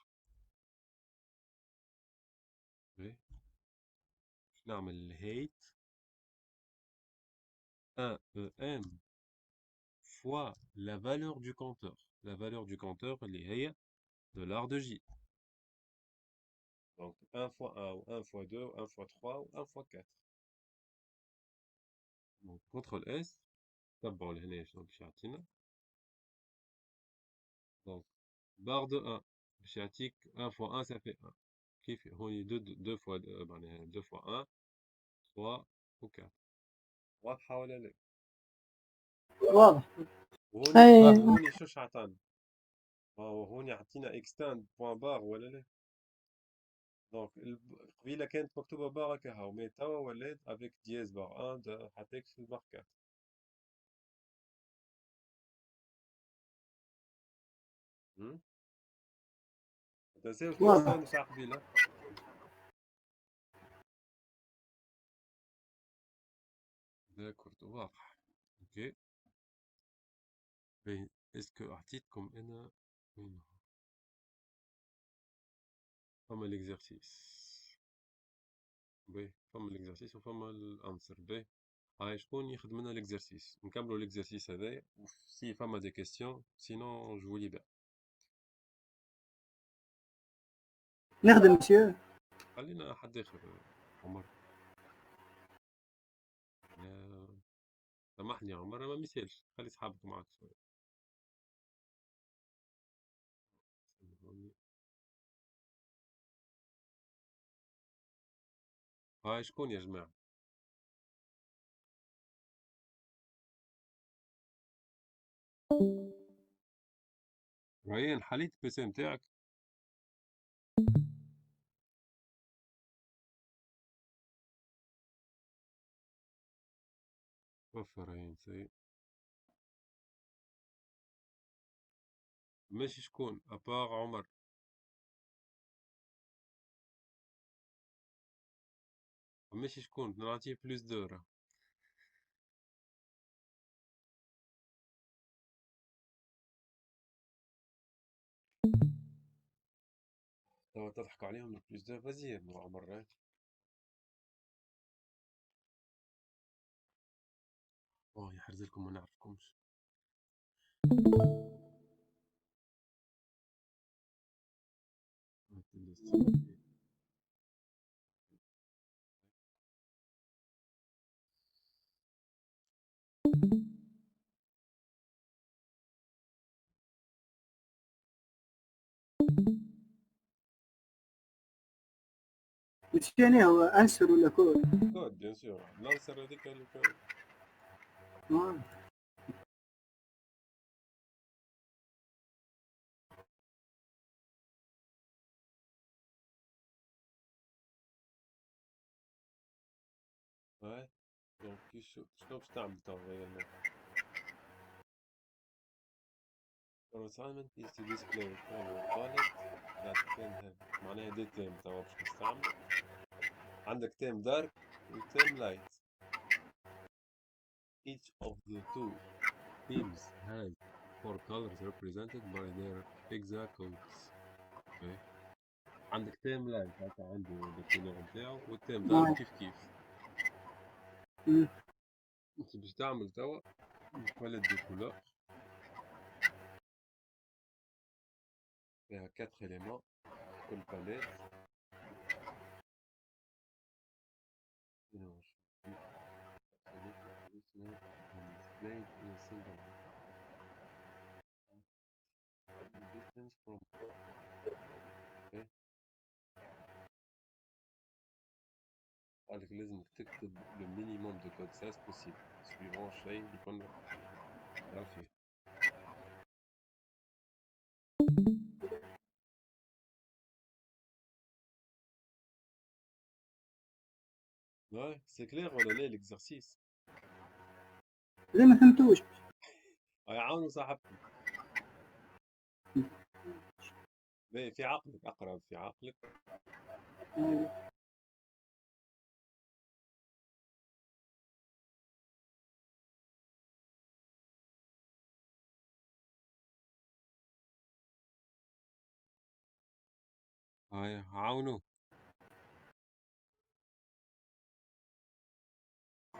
باش نعمل height 1 EM fois la valeur du compteur. La valeur du compteur اللي هي $de J. Donc 1 fois 1 ou 1 fois 2 ou 1 fois 3 ou 1 fois 4. Donc CTRL S. تبعوا لهنا شنو باش يعطينا. Donc barre de 1 باش يعطيك 1 fois 1 ça fait 1. كيف هوني 2 fois 2 fois 1 3 و 4. واضحة ولا لا؟ واضح. وهوني شوش عطانا؟ هوني عطينا extend point bar ولا لا؟ دونك قبيلة كانت مكتوبة بار هكاها مي توا ولات افيك دياز بار 1 حطيت في البار 4. متنساوش واضح. نتاع قبيلة. داكور واضح. اوكي. باهي اسكو عطيتكم انا وين فما ليكزارسيس. باهي فما ليكزارسيس وفما الانسر. باهي هاي شكون يخدم لنا ليكزارسيس؟ نكملوا ليكزارسيس هذايا سي فما دي كيستيون سينون جو ليبر. نخدم مسيو. خلينا حد اخر عمر. سامحني يا عمر ما مثالش خلي صحابك معاك شوية. هاي شكون يا جماعة؟ ريان حليت البيسي متاعك؟ وفى ريان سي ماشي شكون أبار عمر. ماشي شكون بدنا نعطيه بلوس دو. توا تضحكوا عليهم البلوس دو فازي يا عمر. يحرزلكم ما نعرفكمش. مسيو هو انسر ولا كود؟ كود بيان سور لانسر هذيك الكود. Ouais. Donc شنو باش تعمل توا غير Our assignment is to display color palette that can have معناها دي تيم توا باش نستعمل. عندك تيم دارك وتيم لايت. each of the two teams has 4 colors represented by their exact codes. اوكي عندك تيم لايت هكا عنده الكولور نتاعو والتيم دارك كيف انت باش تعمل توا باليت دو كولور فيها 4 éléments كل باليت displayed in a single distance from okay. قالك لازم تكتب le minimum de code 16 possible suivant الشيء اللي كنا نلعب فيه. Ouais, c'est clair ولا لا l'exercice؟ لا ما فهمتوش. يعاونوا صاحبكم. في عقلك اقرب في عقلك. هاي عاونوا.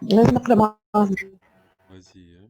لازم نقرا معاهم. vas-y.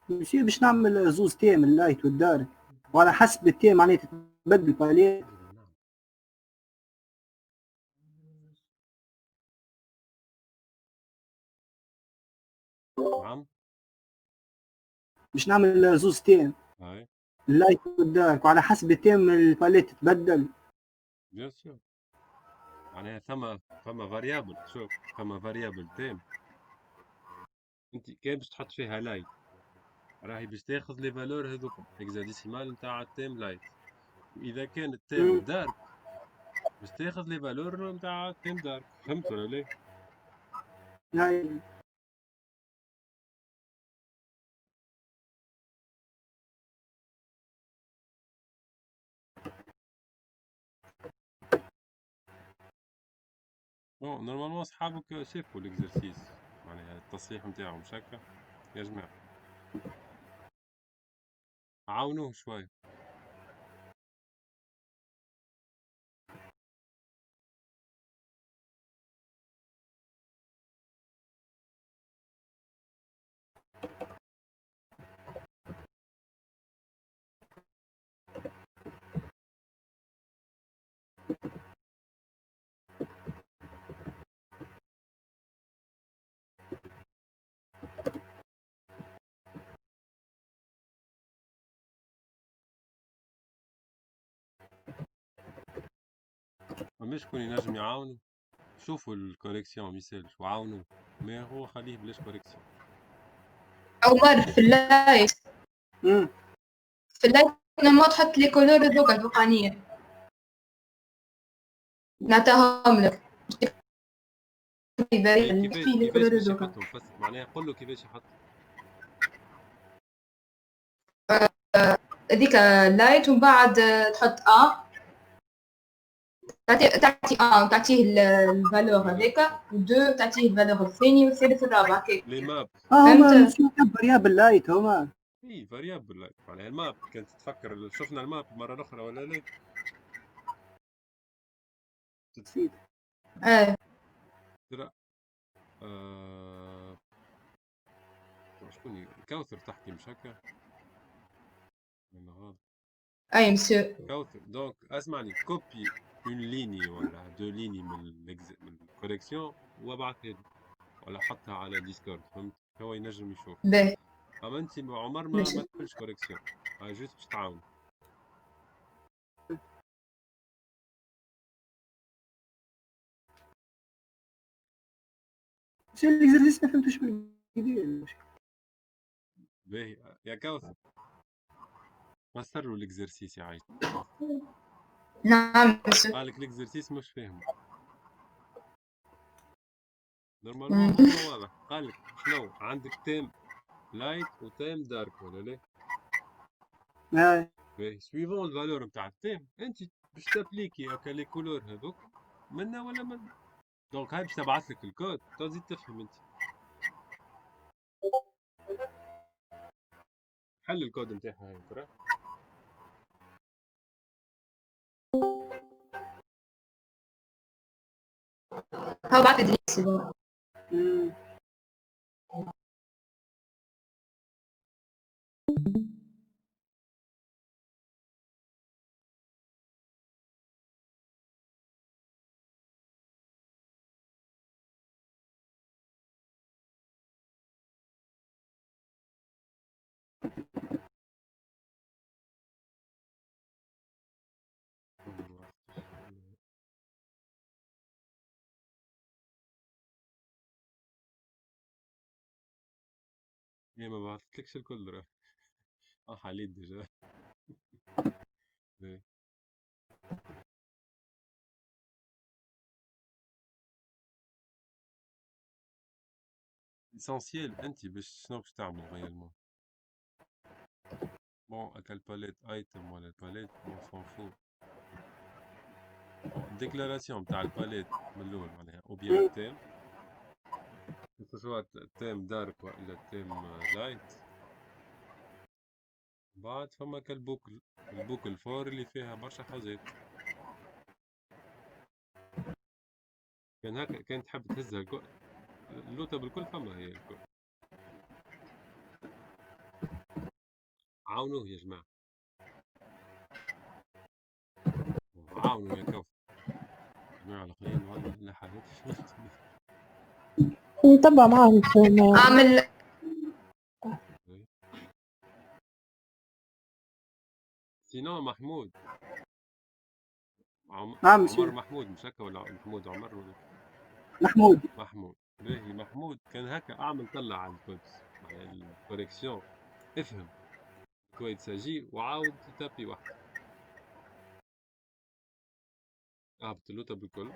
ماشي باش نعمل زوز تيم اللايت والدارك وعلى حسب التيم معناتها تبدل باليت. نعم باش نعمل زوز تيم هاي اللايت والدارك وعلى حسب التيم الباليت تتبدل. بيان سور معناها ثم فاريابل. شوف ثم فاريابل تيم انت كان باش تحط فيها لايت راهي باش تاخذ لي فالور هذوك هكزاديسيمال نتاع التيم لايت، واذا كان التيم دارك باش تاخذ لي فالور نتاع التيم دارك. فهمت ولا لا؟ هاي بون نورمالمون صحابك شافوا الاكزرسيس معناها التصحيح نتاعو مش هكا يا جماعه؟ عاونوه شويه. فما شكون ينجم يعاونو؟ شوفوا الكوليكسيون ميسالش وعاونوه، ما هو خليه بلاش كوليكسيون. عمر في اللايت في اللايت ما تحط لي كولور ذوك الفوقانية نعطيهم لك. كيفاش باش يحطهم؟ بس معناها قول له كيفاش يحط. هذيك لايت ومن بعد تحط تعطيه الفالور هذاك، ودو تعطيه الفالور الثاني والثالث والرابع هكاك. لي ماب فهمت؟ فاريابل لايت هما اي فاريابل لايت معناها الماب. كانت تفكر شفنا الماب مره اخرى ولا لا؟ نسيت. ترى شكون كوثر تحكي مش هكا؟ ولا غلط؟ اي مسيو. كوثر دونك اسمعني كوبي اون ليني ولا دو ليني من الكوليكسيون وابعثها لي ولا حطها على ديسكورد فهمت؟ هو ينجم يشوف. باهي اما انت عمر ماشي. ما تحلش كوليكسيون هاي جوست باش تعاون. شو الاكزرسيس ما فهمتوش بالكدا. باهي يا كوثر ما سروا الاكزرسيس يا عايش. نعم مسيو. قالك الاكزرسيس مش فاهم. نورمالمون هو واضح قالك شنو عندك تيم لايت وتيم دارك ولا لا؟ باهي سويفون الفالور نتاع التيم انت باش تابليكي هكا لي كولور هذوك منا ولا من. دونك هاي باش تبعث لك الكود تزيد تفهم انت. حل الكود نتاعها هاي ترى. هو بعد ادريس. هي ما بعثتلكش الكل راه. حليت ديجا. باهي. ليسونسيال انت باش شنو باش تعمل غيالمون. بون هكا الباليت ايتم ولا الباليت اون سون فو. الديكلاراسيون تاع الباليت من الاول معناها او بيان التيم سواء التيم دارك ولا التيم لايت. بعد فما البوكل فور اللي فيها برشا حاجات. كان هكا كان تحب تهزها الكل اللوطة بالكل فما هي الكل. عاونوه يا جماعة عاونوا يا كوف جماعة الآخرين والله لا حاجات. نتبع معاهم عامل سينو محمود نعم عمر محمود مش هكا ولا محمود عمر ولا محمود. باهي محمود كان هكا اعمل طلع على الكودس على الكوريكسيون افهم كويت ساجي وعاود تابي واحد هبط اللوطة بالكل.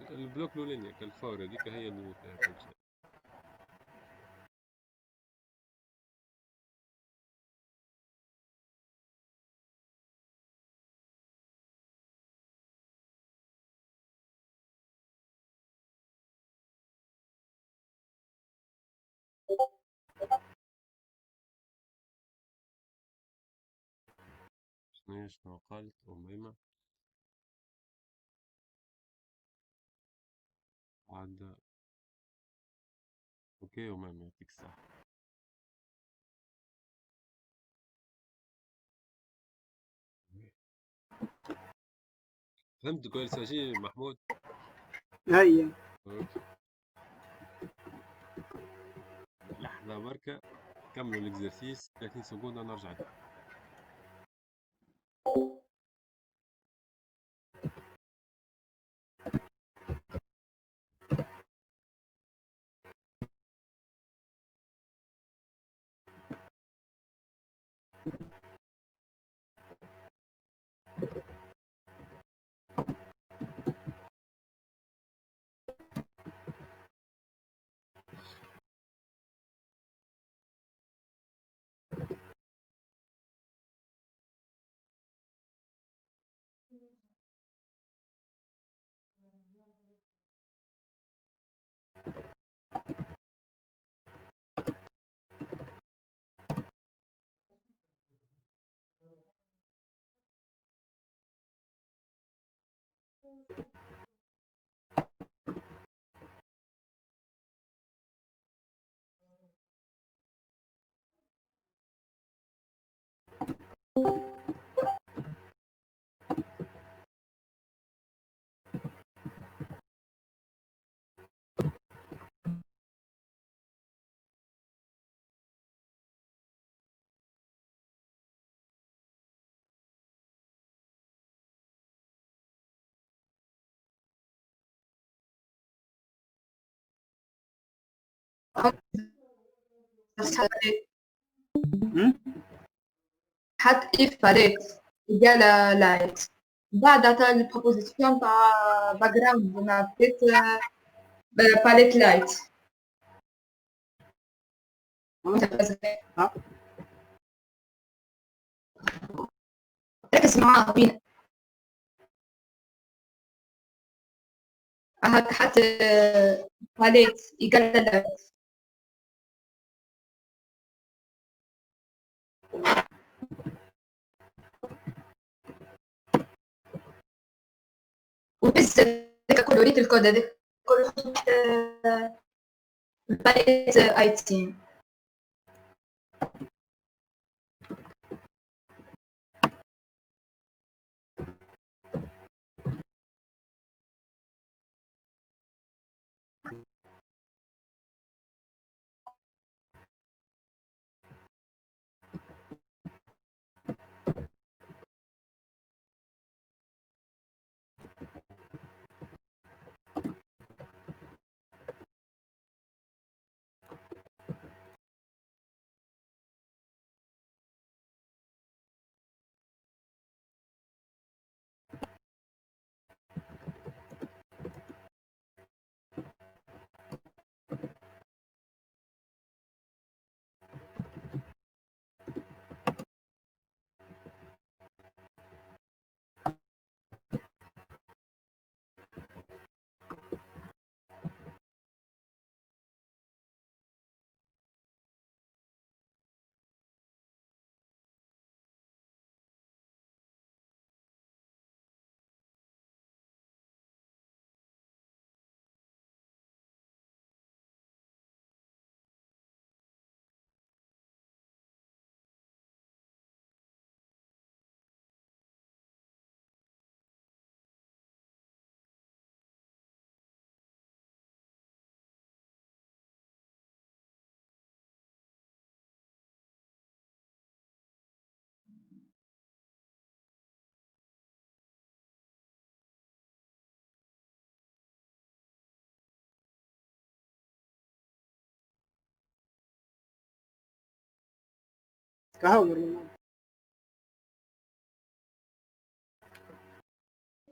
البلوك الاولاني الفور هذيك هي اللي فيها كل شيء. شنو قالت أميمة عاد. اوكي أميمة يعطيك الصحة. فهمت كويس ساجي محمود. هيا اوكي لحظة بركة كملوا الاكزرسيس 30 سكوند نرجع لكم. حط if باليت إيجال لايت بعد عطا البروبوزيسيون تاع باك جراوند مع بيت باليت لايت ركز معاه وين هاك حط باليت إيجال لايت وبس هذاك كله ريت الكود هذاك كله حطو تحت باليت ايتين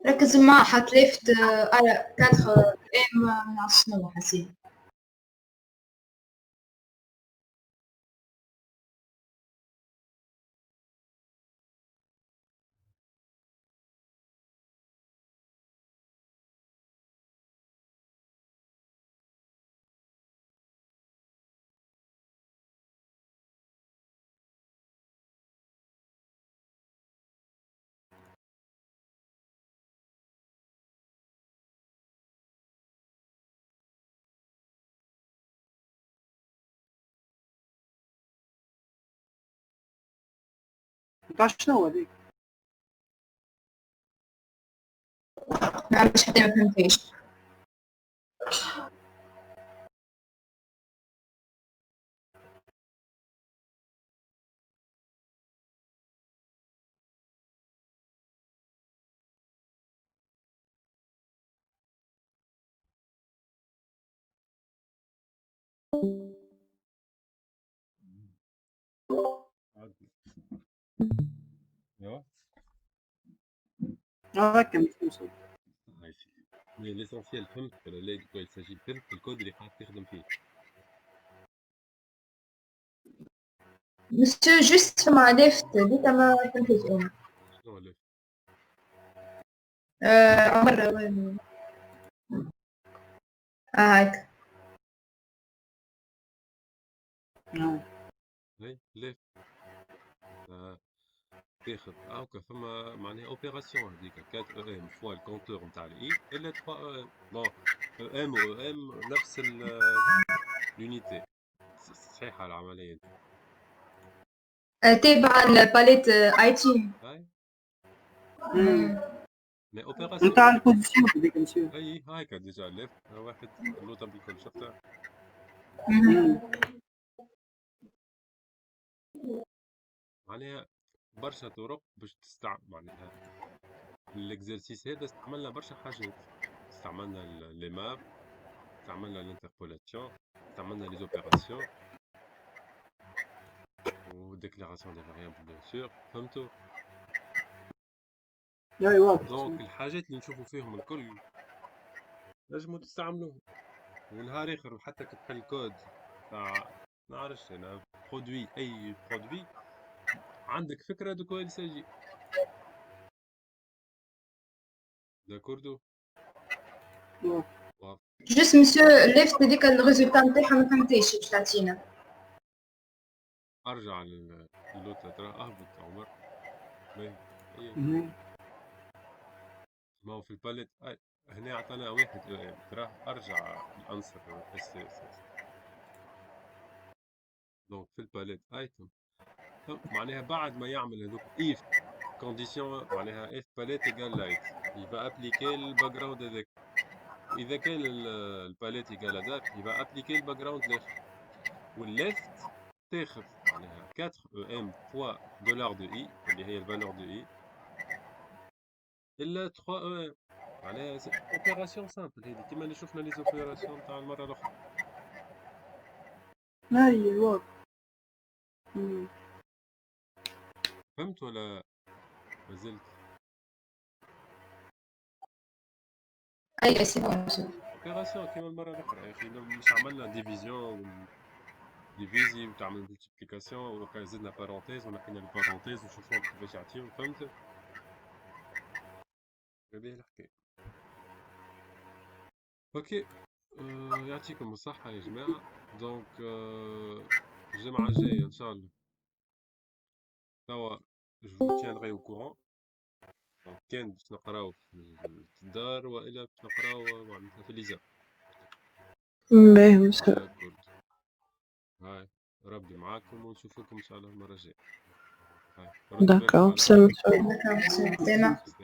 ركز معاه حط ليفت على 4 ام من عشرة حسين تاع شنو هذيك؟ نعم مش حتى ما فهمتيش ايوا هكا مفهوم. مي ليسونسيال فهمت ولا لا؟ دو il s'agit فهمت الكود اللي قاعد تخدم فيه. مسيو جوست مع ليفت ديك ما فهمتش انا شنو اللي عمر وين هاك ليه تاخذ هاكا ثم معناها اوبيراسيون هذيك 4 او ام فوا الكونتور نتاع الاي الا 3 او ام بون او ام و ام نفس لونيتي صحيحه العمليه دي. تابع الباليت اي تي. هاي مم. مي اوبيراسيون نتاع البوزيسيون هذيك مسيو. اي هايكا ديجا ليفت واحد اللوطه بالكل شفتها مم. معناها برشا طرق باش تستعمل معناها الاكزرسيس هذا استعملنا برشا حاجات استعملنا لي ماب استعملنا الانتربولاسيون استعملنا لي اوبيراسيون و ديكلاراسيون دي فاريابل بيان سور فهمتوا اي واضح. دونك الحاجات اللي نشوفوا فيهم الكل نجموا تستعملوهم ونهار اخر حتى كتحل كود تاع نعرفش انا برودوي اي برودوي عندك فكره دو كوا يساجي داكوردو واضح جوست مسيو ليفت هذيك الريزولتا نتاعها ما فهمتيش باش تعطينا. ارجع للوطه ترى اهبط عمر باهي مم. ما هو في الباليت هنا عطانا واحد تراه ارجع الانسر اس اس اس دونك في الباليت ايتم معناها بعد ما يعمل هذوك اف كونديسيون معناها اف باليت ايجال لايت يبقى ابليكي الباك جراوند هذاك اذا كان الباليت ايجال هذاك يبقى ابليكي الباك جراوند الاخر والليفت تاخذ معناها 4 ام فوا دولار دو اي اللي هي الفالور دو اي الا 3 ام معناها اوبيراسيون سامبل هذه كيما اللي شفنا لي اوبيراسيون تاع المره الاخرى اي واضح. مم. فهمت ولا مازلت اي سي بون. اوبيراسيون كيما المره الاخرى يا اخي مش عملنا ديفيزيون ديفيزي وتعمل ملتيبليكاسيون وكان زدنا بارونتيز ونحينا البارونتيز وشوفوا كيفاش يعطيهم فهمت هذه الحكايه اوكي يعطيكم الصحه يا جماعه دونك الجمعه الجايه ان شاء الله توا جو vous tiendrai au courant دونك كان باش نقراو في الدار والا باش نقراو معناتها في ليزا باهي مسيو. داكورد هاي ربي معاكم ونشوفكم ان شاء الله المره الجايه هاي ردوا بالكم داكور على بسلامة. داكور مسيو.